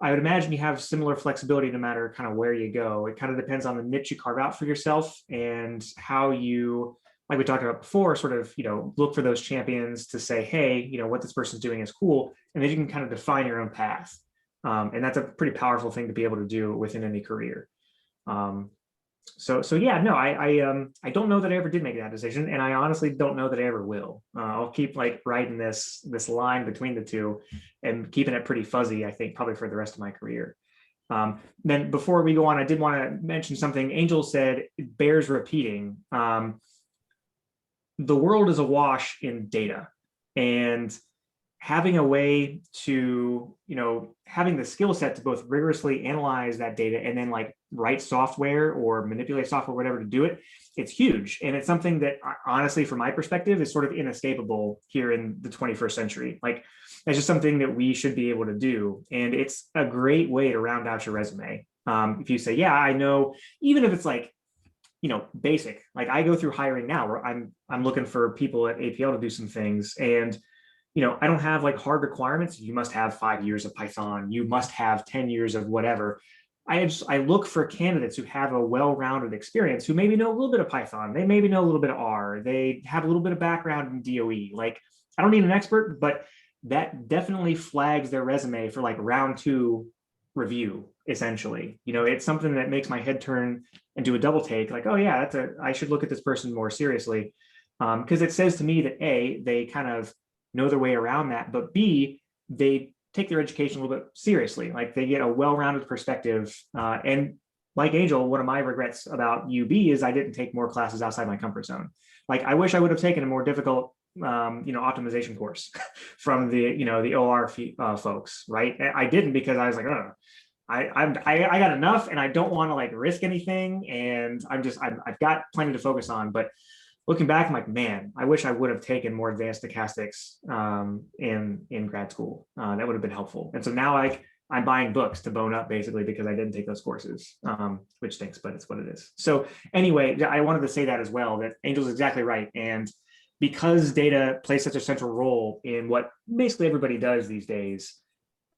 I would imagine you have similar flexibility no matter kind of where you go. It kind of depends on the niche you carve out for yourself and how you, like we talked about before, sort of, look for those champions to say, hey, what this person's doing is cool. And then you can kind of define your own path. And that's a pretty powerful thing to be able to do within any career. So yeah, no, I don't know that I ever did make that decision, and I honestly don't know that I ever will. I'll keep riding this line between the two and keeping it pretty fuzzy, I think, probably for the rest of my career. Then before we go on, I did want to mention something. Angel said it bears repeating. The world is awash in data, and having a way to, having the skill set to both rigorously analyze that data and then write software or manipulate software, whatever, to do it, it's huge. And it's something that honestly, from my perspective, is sort of inescapable here in the 21st century. It's just something that we should be able to do. And it's a great way to round out your resume. If you say, yeah, I know, even if it's basic, I go through hiring now where I'm looking for people at APL to do some things, and I don't have hard requirements. You must have 5 years of Python. You must have 10 years of whatever. I look for candidates who have a well-rounded experience, who maybe know a little bit of Python. They maybe know a little bit of R. They have a little bit of background in DOE. I don't need an expert, but that definitely flags their resume for round 2 review, essentially. It's something that makes my head turn and do a double take. Oh yeah, I should look at this person more seriously. Because it says to me that A, they kind of know their way around that, but B, they take their education a little bit seriously. They get a well-rounded perspective. And like Angel, one of my regrets about UB is I didn't take more classes outside my comfort zone. I wish I would have taken a more difficult, optimization course from the OR folks, right? I didn't, because I was oh, I got enough, and I don't want to risk anything, and I've got plenty to focus on. But looking back, I'm man, I wish I would have taken more advanced stochastics in grad school. That would have been helpful. And so now I'm buying books to bone up, basically, because I didn't take those courses, which stinks, but it's what it is. So anyway, I wanted to say that as well, that Angel's exactly right. And because data plays such a central role in what basically everybody does these days,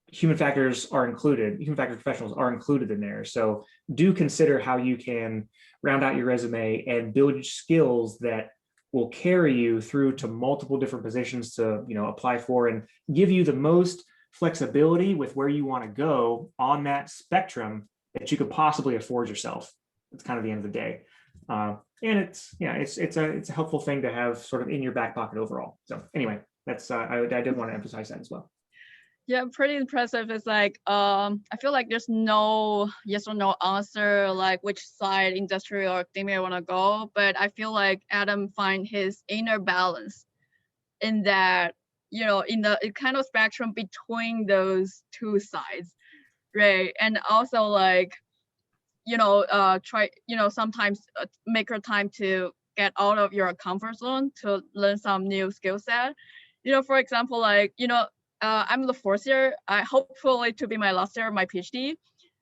human factors professionals are included in there. So do consider how you can round out your resume and build skills that will carry you through to multiple different positions to apply for, and give you the most flexibility with where you want to go on that spectrum that you could possibly afford yourself. It's kind of the end of the day. And it's a helpful thing to have sort of in your back pocket overall. So anyway, that's I did want to emphasize that as well. Yeah, pretty impressive. It's I feel there's no yes or no answer, which side, industrial or academia, I want to go. But I feel Adam find his inner balance in that, in the kind of spectrum between those two sides, right? And also try, sometimes make her time to get out of your comfort zone to learn some new skill set. You know, for example, like, you know, I'm the 4th year, I hopefully to be my last year of my PhD.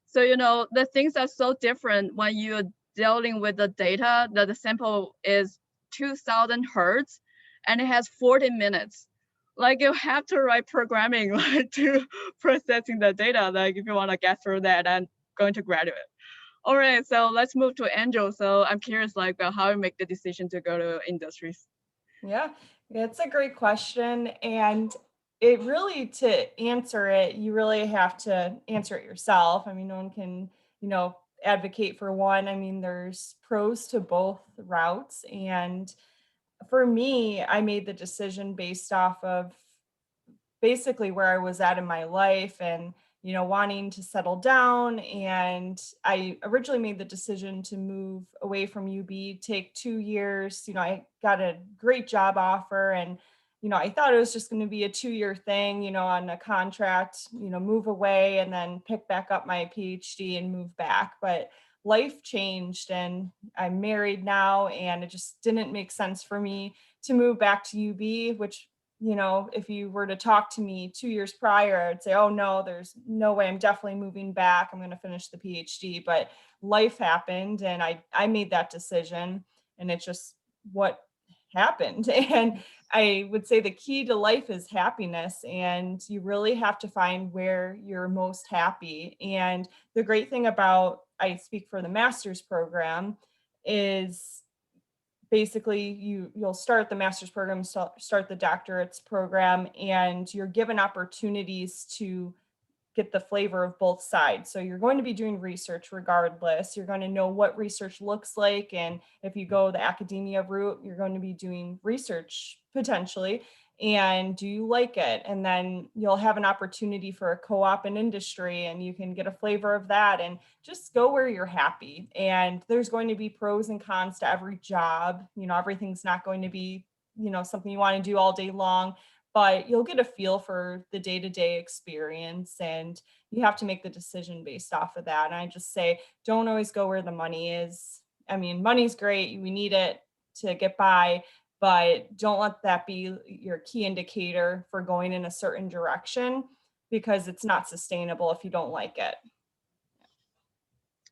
So, you know, the things are so different when you're dealing with the data that the sample is 2000 hertz and it has 40 minutes. Like you have to write programming like to processing the data, like if you want to get through that and going to graduate. All right, so let's move to Angel. So I'm curious, like how you make the decision to go to industries. Yeah, it's a great question. And it really, to answer it, you really have to answer it yourself. I mean, no one can, advocate for one. I mean, there's pros to both routes. And for me, I made the decision based off of basically where I was at in my life and, wanting to settle down. And I originally made the decision to move away from UB, take 2 years. I got a great job offer and, I thought it was just going to be a 2-year thing, on a contract, move away and then pick back up my PhD and move back. But life changed and I'm married now and it just didn't make sense for me to move back to UB, which if you were to talk to me 2 years prior, I'd say, oh no, there's no way, I'm definitely moving back. I'm going to finish the PhD. But life happened and I made that decision and it's just what happened. And I would say the key to life is happiness. And you really have to find where you're most happy. And the great thing about, I speak for the master's program, is basically you'll start the master's program, start the doctorate's program, and you're given opportunities to get the flavor of both sides. So you're going to be doing research regardless. You're going to know what research looks like. And if you go the academia route, you're going to be doing research potentially. And do you like it? And then you'll have an opportunity for a co-op in industry and you can get a flavor of that and just go where you're happy. And there's going to be pros and cons to every job. Everything's not going to be, something you want to do all day long, but you'll get a feel for the day-to-day experience and you have to make the decision based off of that. And I just say, don't always go where the money is. I mean, money's great. We need it to get by, but don't let that be your key indicator for going in a certain direction because it's not sustainable if you don't like it.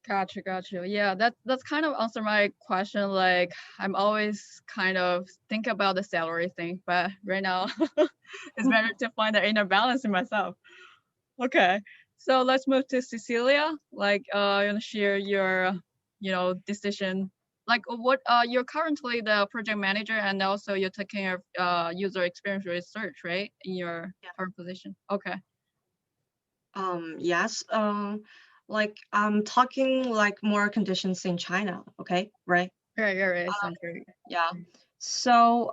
Gotcha. Yeah, that's kind of answer my question. Like I'm always kind of think about the salary thing, but right now it's better to find the inner balance in myself. Okay, so let's move to Cecilia. Like you want to share your, decision. Like what you're currently the project manager and also you're taking care of user experience research, right? In your current position. Okay. Yes. Like I'm talking like more conditions in China. Okay, right? Right. Sounds great. Yeah. So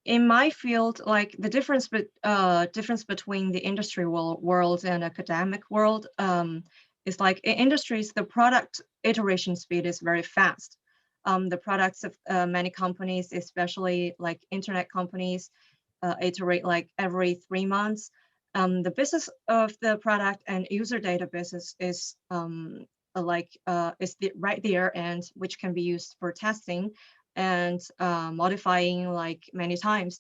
in my field, like the difference between the industry world and academic world is like in industries, the product iteration speed is very fast. The products of many companies, especially like internet companies, iterate like every 3 months. The business of the product and user data business is right there, and which can be used for testing and modifying like many times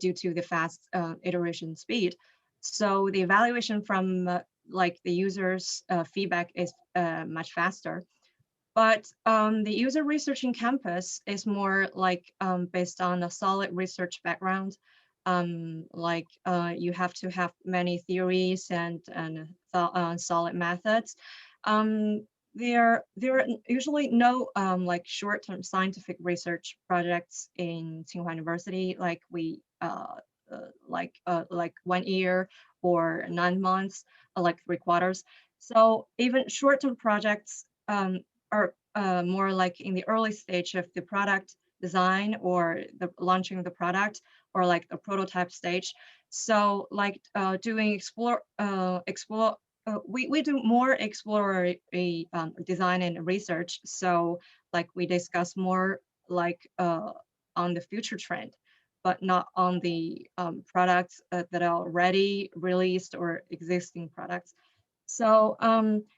due to the fast iteration speed. So the evaluation from like the user's feedback is much faster. But the user research in campus is more like based on a solid research background. You have to have many theories and solid methods. There are usually no like short-term scientific research projects in Tsinghua University, like we like 1 year or 9 months, like 3 quarters. So even short-term projects are more like in the early stage of the product design or the launching of the product or like a prototype stage. So like doing we do more exploratory design and research. So like we discuss more like on the future trend, but not on the products that are already released or existing products. So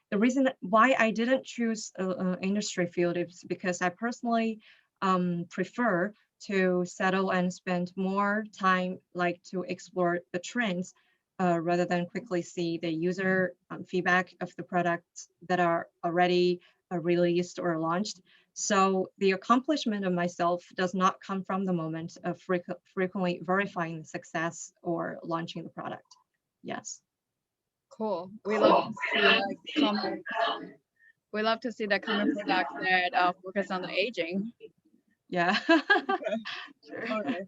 the reason why I didn't choose industry field is because I personally prefer to settle and spend more time like to explore the trends rather than quickly see the user feedback of the products that are already released or launched. So the accomplishment of myself does not come from the moment of frequently verifying the success or launching the product. Yes. Cool. We love to see like common. We love to see the common products that focus on the aging. Yeah. Sure. Okay.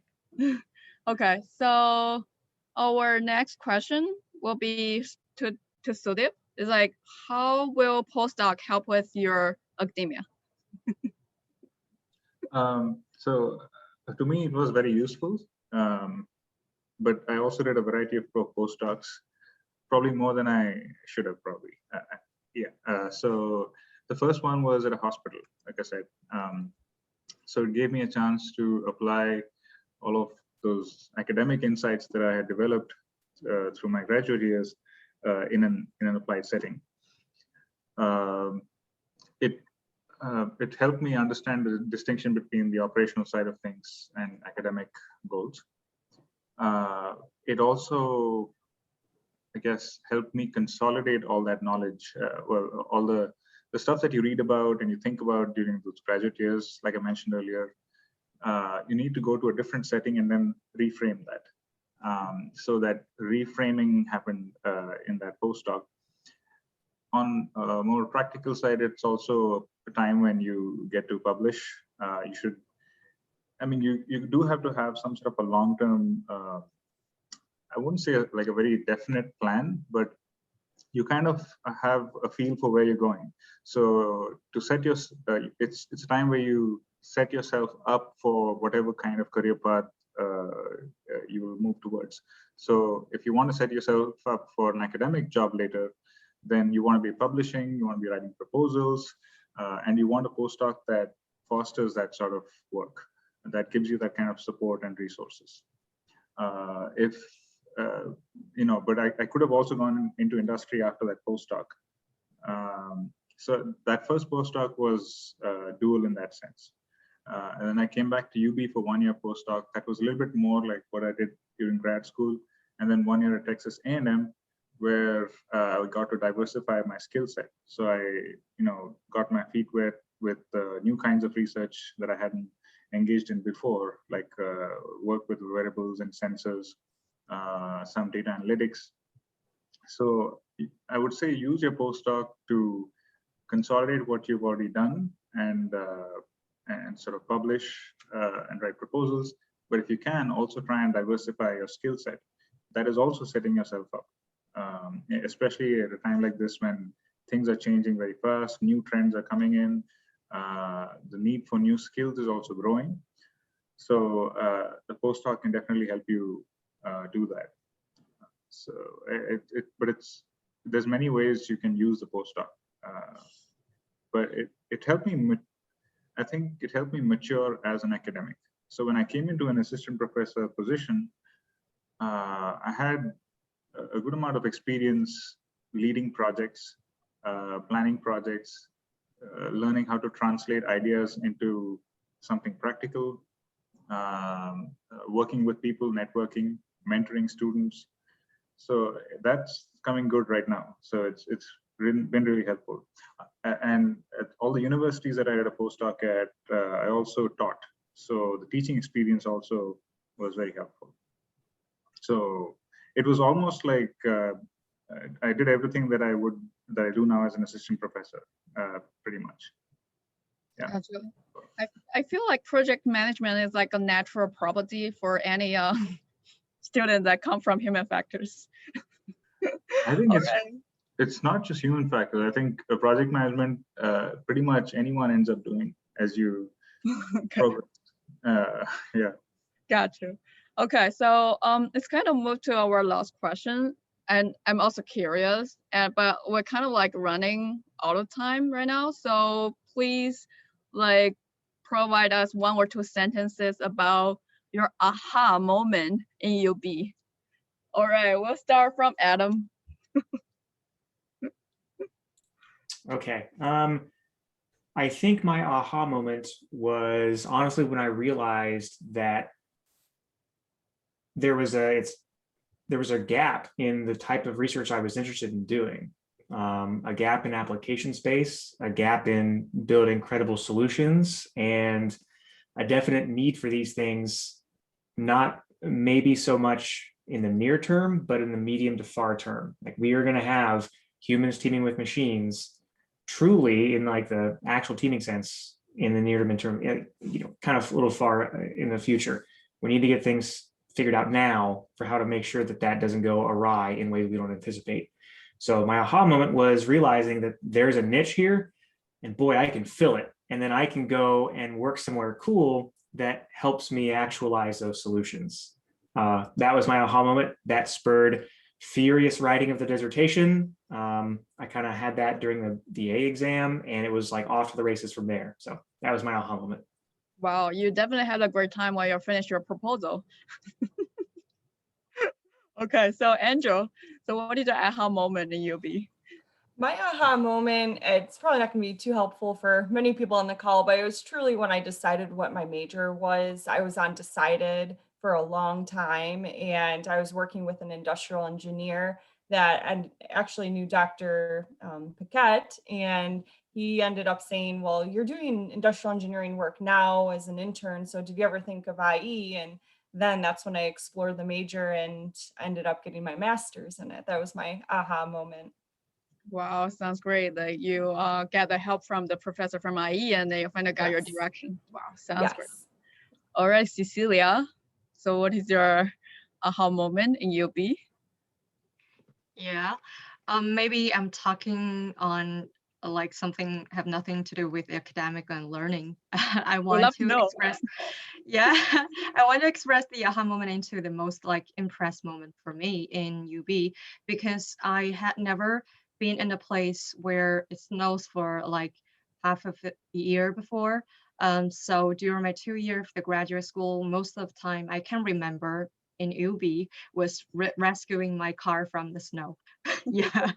Okay. So our next question will be to Sudip. Is like, how will postdoc help with your academia? So to me, it was very useful, but I also did a variety of postdocs, probably more than I should have probably. So the first one was at a hospital, like I said. So it gave me a chance to apply all of those academic insights that I had developed through my graduate years in an applied setting. It helped me understand the distinction between the operational side of things and academic goals. It also, I guess, helped me consolidate all that knowledge, all the stuff that you read about and you think about during those graduate years, like I mentioned earlier. You need to go to a different setting and then reframe that. So that reframing happened in that postdoc. On a more practical side, it's also a time when you get to publish. You should, I mean, you do have to have some sort of a long-term, I wouldn't say like a very definite plan, but you kind of have a feel for where you're going. So to set your, it's a time where you set yourself up for whatever kind of career path you will move towards. So if you want to set yourself up for an academic job later, then you want to be publishing, you want to be writing proposals, and you want a postdoc that fosters that sort of work, that gives you that kind of support and resources. But I could have also gone into industry after that postdoc. So that first postdoc was dual in that sense. And then I came back to UB for 1 year postdoc. That was a little bit more like what I did during grad school. And then 1 year at Texas A&M, where I got to diversify my skill set. So I, got my feet wet with new kinds of research that I hadn't engaged in before, like work with wearables and sensors, some data analytics. So I would say use your postdoc to consolidate what you've already done and sort of publish and write proposals. But if you can, also try and diversify your skill set. That is also setting yourself up. Especially at a time like this when things are changing very fast, new trends are coming in, the need for new skills is also growing. So the postdoc can definitely help you do that. So there's many ways you can use the postdoc, but it helped me. I think it helped me mature as an academic. So when I came into an assistant professor position, I had a good amount of experience leading projects, planning projects, learning how to translate ideas into something practical, working with people, networking, mentoring students. So that's coming good right now. So it's been really helpful. And at all the universities that I did a postdoc at, I also taught. So the teaching experience also was very helpful. So it was almost like I did everything that I do now as an assistant professor, pretty much. Yeah. Gotcha. I feel like project management is like a natural property for any student that come from human factors. I think it's not just human factors. I think project management, pretty much anyone ends up doing as you progress. Yeah. Gotcha. Okay, so it's kind of moved to our last question, and I'm also curious, but we're kind of like running out of time right now. So please, like, provide us 1 or 2 sentences about your aha moment in UB. All right, we'll start from Adam. Okay. I think my aha moment was honestly when I realized that there was a gap in the type of research I was interested in doing, a gap in application space, a gap in building credible solutions, and a definite need for these things, not maybe so much in the near term, but in the medium to far term. Like we are going to have humans teaming with machines truly in like the actual teaming sense in the near to midterm, kind of a little far in the future. We need to get things figured out now for how to make sure that that doesn't go awry in ways we don't anticipate. So my aha moment was realizing that there's a niche here and boy, I can fill it. And then I can go and work somewhere cool that helps me actualize those solutions. That was my aha moment. That spurred furious writing of the dissertation. I kind of had that during the A exam and it was like off to the races from there. So that was my aha moment. Wow, you definitely had a great time while you finished your proposal. Okay, so Angel, so what is the aha moment in UB? My aha moment, it's probably not going to be too helpful for many people on the call, but it was truly when I decided what my major was. I was undecided for a long time, and I was working with an industrial engineer that I actually knew Dr. Paquette, and he ended up saying, well, you're doing industrial engineering work now as an intern, so did you ever think of IE? And then that's when I explored the major and ended up getting my master's in it. That was my aha moment. Wow, sounds great that you get the help from the professor from IE and then you finally got your direction. Wow, sounds great. All right, Cecilia. So what is your aha moment in UB? Yeah, maybe I'm talking on like something have nothing to do with academic and learning. I want to express, yeah, I want to express the aha moment into the most like impressed moment for me in UB because I had never been in a place where it snows for like half of the year before. So during my 2 years of the graduate school, most of the time I can remember in UB was rescuing my car from the snow. Yeah,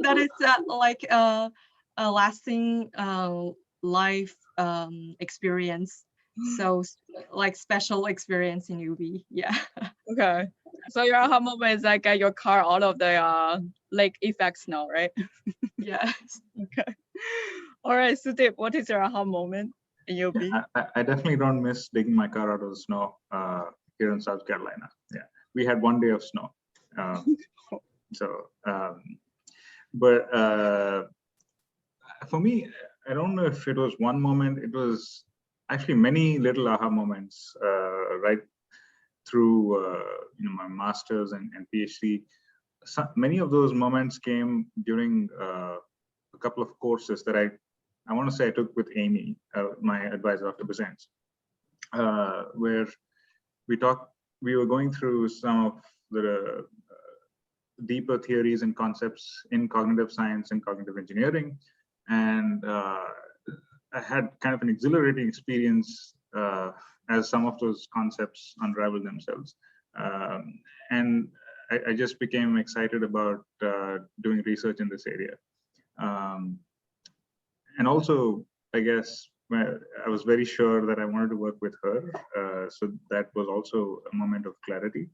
that is like a lasting life experience. So like special experience in UB. Yeah. Okay. So your aha moment is like get your car out of the lake effect snow, right? Yes. Okay. All right, Sudeep, what is your aha moment in UB? I definitely don't miss digging my car out of the snow here in South Carolina. Yeah, we had 1 day of snow. But for me, I don't know if it was one moment. It was actually many little aha moments right through my master's and PhD. Many of those moments came during a couple of courses that I want to say I took with Amy, my advisor after Bazance, where we were going through some of the deeper theories and concepts in cognitive science and cognitive engineering. And I had kind of an exhilarating experience as some of those concepts unravel themselves. And I just became excited about doing research in this area. And also, I guess, I was very sure that I wanted to work with her. So that was also a moment of clarity.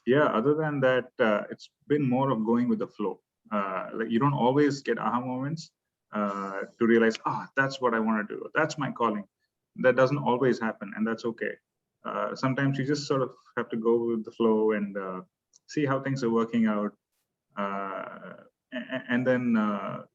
Yeah, other than that, it's been more of going with the flow. Like you don't always get aha moments to realize, that's what I want to do. That's my calling. That doesn't always happen, and that's okay. Sometimes you just sort of have to go with the flow and see how things are working out. And then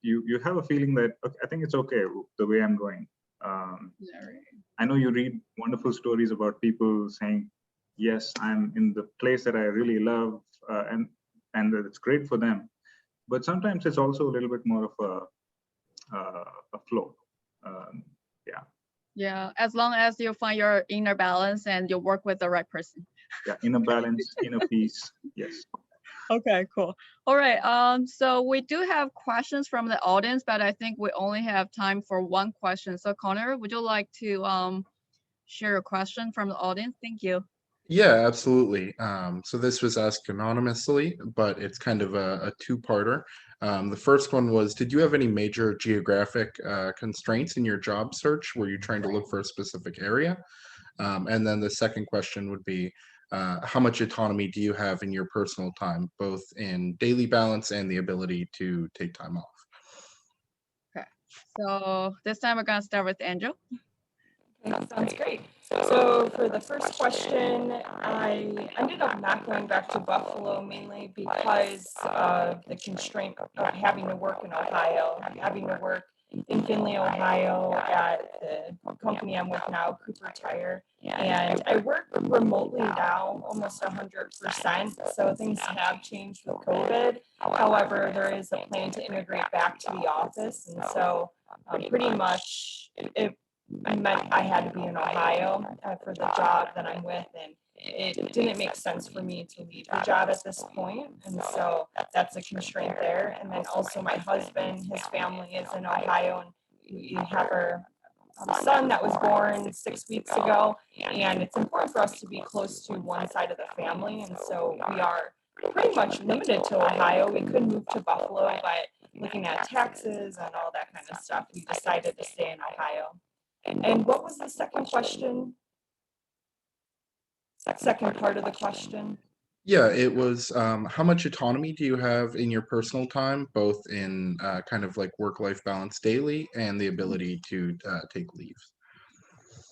you have a feeling that, okay, I think it's okay the way I'm going. I know you read wonderful stories about people saying, yes, I'm in the place that I really love, and that it's great for them. But sometimes it's also a little bit more of a flow. Yeah. Yeah, as long as you find your inner balance and you work with the right person. Yeah, inner balance, inner peace. Yes. Okay, cool. All right. So we do have questions from the audience, but I think we only have time for one question. So Connor, would you like to share a question from the audience? Thank you. Yeah, absolutely. So this was asked anonymously, but it's kind of a two-parter. The first one was, did you have any major geographic constraints in your job search? Were you trying to look for a specific area? And then the second question would be, how much autonomy do you have in your personal time, both in daily balance and the ability to take time off? Okay, so this time we're gonna start with Angel. Okay, sounds great. So for the first question, I ended up not going back to Buffalo mainly because of the constraint of having to work in Ohio, having to work in Findlay, Ohio at the company I'm with now, Cooper Tire. And I work remotely now almost 100%. So things have changed with COVID. However, there is a plan to integrate back to the office. And so pretty much it meant I had to be in Ohio for the job that I'm with, and it didn't make sense for me to leave the job at this point, and so that's a constraint there. And then also my husband, his family is in Ohio, and we have our son that was born 6 weeks ago, and it's important for us to be close to one side of the family, and so we are pretty much limited to Ohio. We could move to Buffalo, but looking at taxes and all that kind of stuff, we decided to stay in Ohio. And what was the second question? Second part of the question? Yeah, it was, how much autonomy do you have in your personal time, both in kind of like work-life balance daily and the ability to take leave?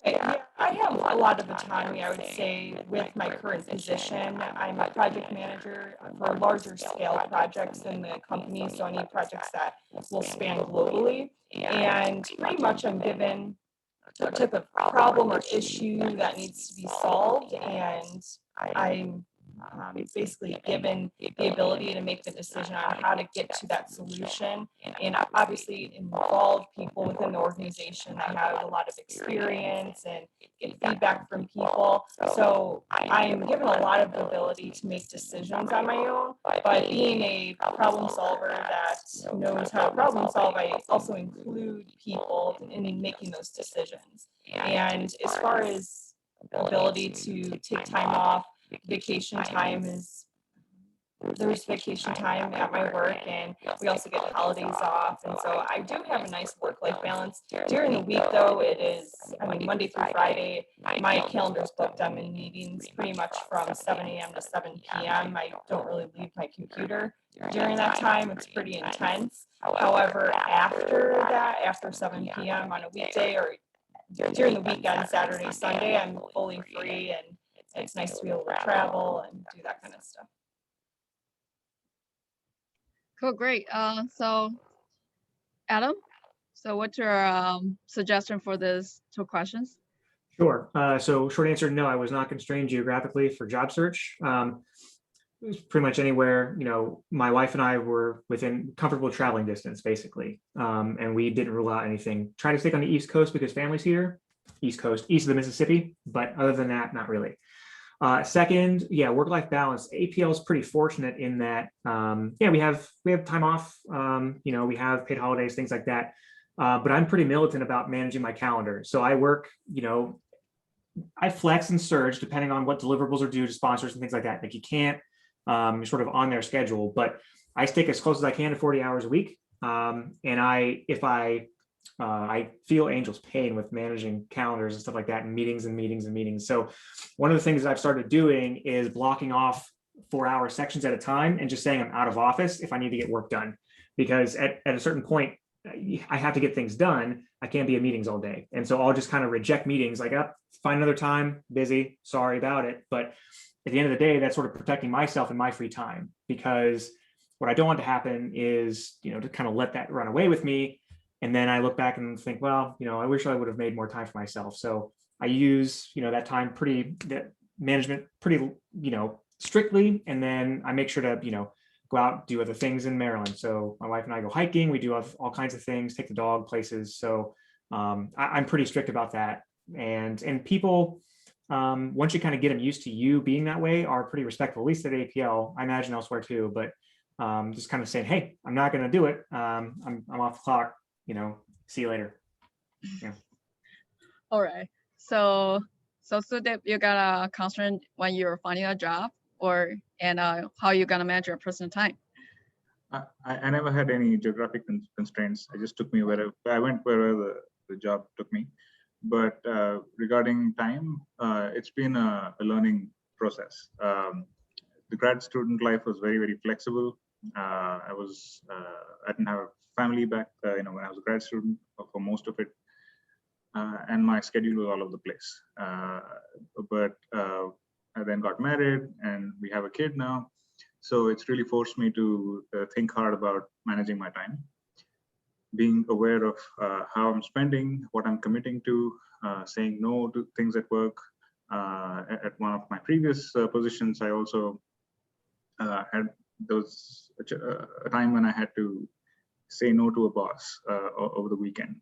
Yeah, I have a lot of autonomy, I would say, with my current position. I'm a project manager for larger scale projects in the company, so any projects that will span globally. And pretty much I'm given a type of problem or issue that needs to be solved, and I'm basically given the ability to make the decision on how to get to that solution, and obviously involve people within the organization that have a lot of experience and get feedback from people. So I'm given a lot of the ability to make decisions on my own, but being a problem solver that knows how to problem solve, I also include people in making those decisions. And as far as ability to take time off, vacation time is, there's vacation time at my work, and we also get holidays off, and so I do have a nice work-life balance. During the week though, it is, I mean, Monday through Friday, my calendar's booked. I'm in meetings pretty much from 7 a.m. to 7 p.m. I don't really leave my computer during that time. It's pretty intense. However, after that, after 7 p.m. on a weekday or during the weekend, Saturday, Sunday, I'm fully free, and it's nice to be able to travel and do that kind of stuff. Cool, great. So Adam, so what's your suggestion for these two questions? Sure. So short answer, no, I was not constrained geographically for job search. It was pretty much anywhere, you know, my wife and I were within comfortable traveling distance, basically. And we didn't rule out anything. Try to stick on the East Coast because family's here, East Coast, east of the Mississippi, but other than that, not really. Second, yeah, work-life balance. APL is pretty fortunate in that, yeah, we have time off, you know, we have paid holidays, things like that. But I'm pretty militant about managing my calendar. So I work, you know, I flex and surge depending on what deliverables are due to sponsors and things like that. Like you can't, you're sort of on their schedule, but I stick as close as I can to 40 hours a week. And if I feel Angel's pain with managing calendars and stuff like that, and meetings and meetings and meetings. So one of the things that I've started doing is blocking off 4-hour sections at a time and just saying I'm out of office if I need to get work done. Because at a certain point, I have to get things done. I can't be in meetings all day. And so I'll just kind of reject meetings like, oh, find another time, busy, sorry about it. But at the end of the day, that's sort of protecting myself and my free time, because what I don't want to happen is, you know, to kind of let that run away with me. And then I look back and think, well, you know, I wish I would have made more time for myself. So I use, you know, that time that management pretty, you know, strictly. And then I make sure to, you know, go out, do other things in Maryland. So my wife and I go hiking. We do all kinds of things, take the dog places. So I'm pretty strict about that. And people, once you kind of get them used to you being that way, are pretty respectful, at least at APL. I imagine elsewhere too, but just kind of saying, hey, I'm not going to do it. I'm off the clock, you know, see you later. Yeah. All right. So Sudip, you got a constraint when you're finding a job, and how you gonna manage your personal time? I never had any geographic constraints. I just took me wherever I went, wherever the job took me. But regarding time, it's been a learning process. The grad student life was very, very flexible. I didn't have a family back, when I was a grad student for most of it, and my schedule was all over the place. But I then got married, and we have a kid now. So it's really forced me to think hard about managing my time, being aware of how I'm spending, what I'm committing to, saying no to things at work. At one of my previous positions, I also had a time when I had to say no to a boss over the weekend.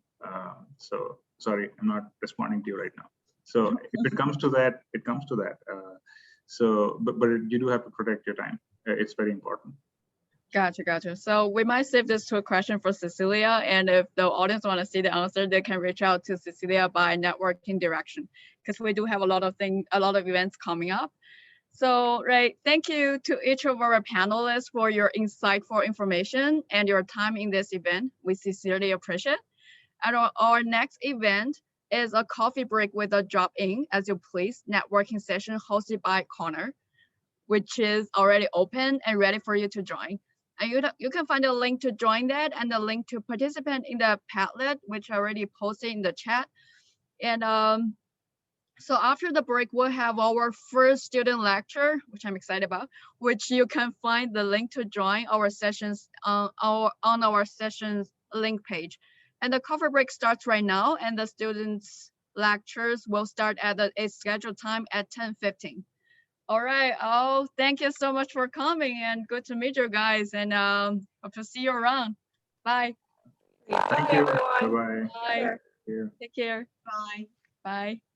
So sorry, I'm not responding to you right now. So if it comes to that, it comes to that. But you do have to protect your time. It's very important. Gotcha. So we might save this to a question for Cecilia, and if the audience want to see the answer, they can reach out to Cecilia by networking direction, because we do have a lot of events coming up. So, right, thank you to each of our panelists for your insightful information and your time in this event. We sincerely appreciate. And our next event is a coffee break with a drop-in as you please networking session hosted by Connor, which is already open and ready for you to join. And you can find a link to join that and the link to participate in the Padlet, which I already posted in the chat. And so after the break, we'll have our first student lecture, which I'm excited about, which you can find the link to join our sessions on our sessions link page. And the coffee break starts right now, and the students' lectures will start at a scheduled time at 10:15. All right. Oh, thank you so much for coming, and good to meet you guys, and hope to see you around. Bye. Thank you. Everyone. Bye-bye. Bye. Take care. Take care. Bye. Bye.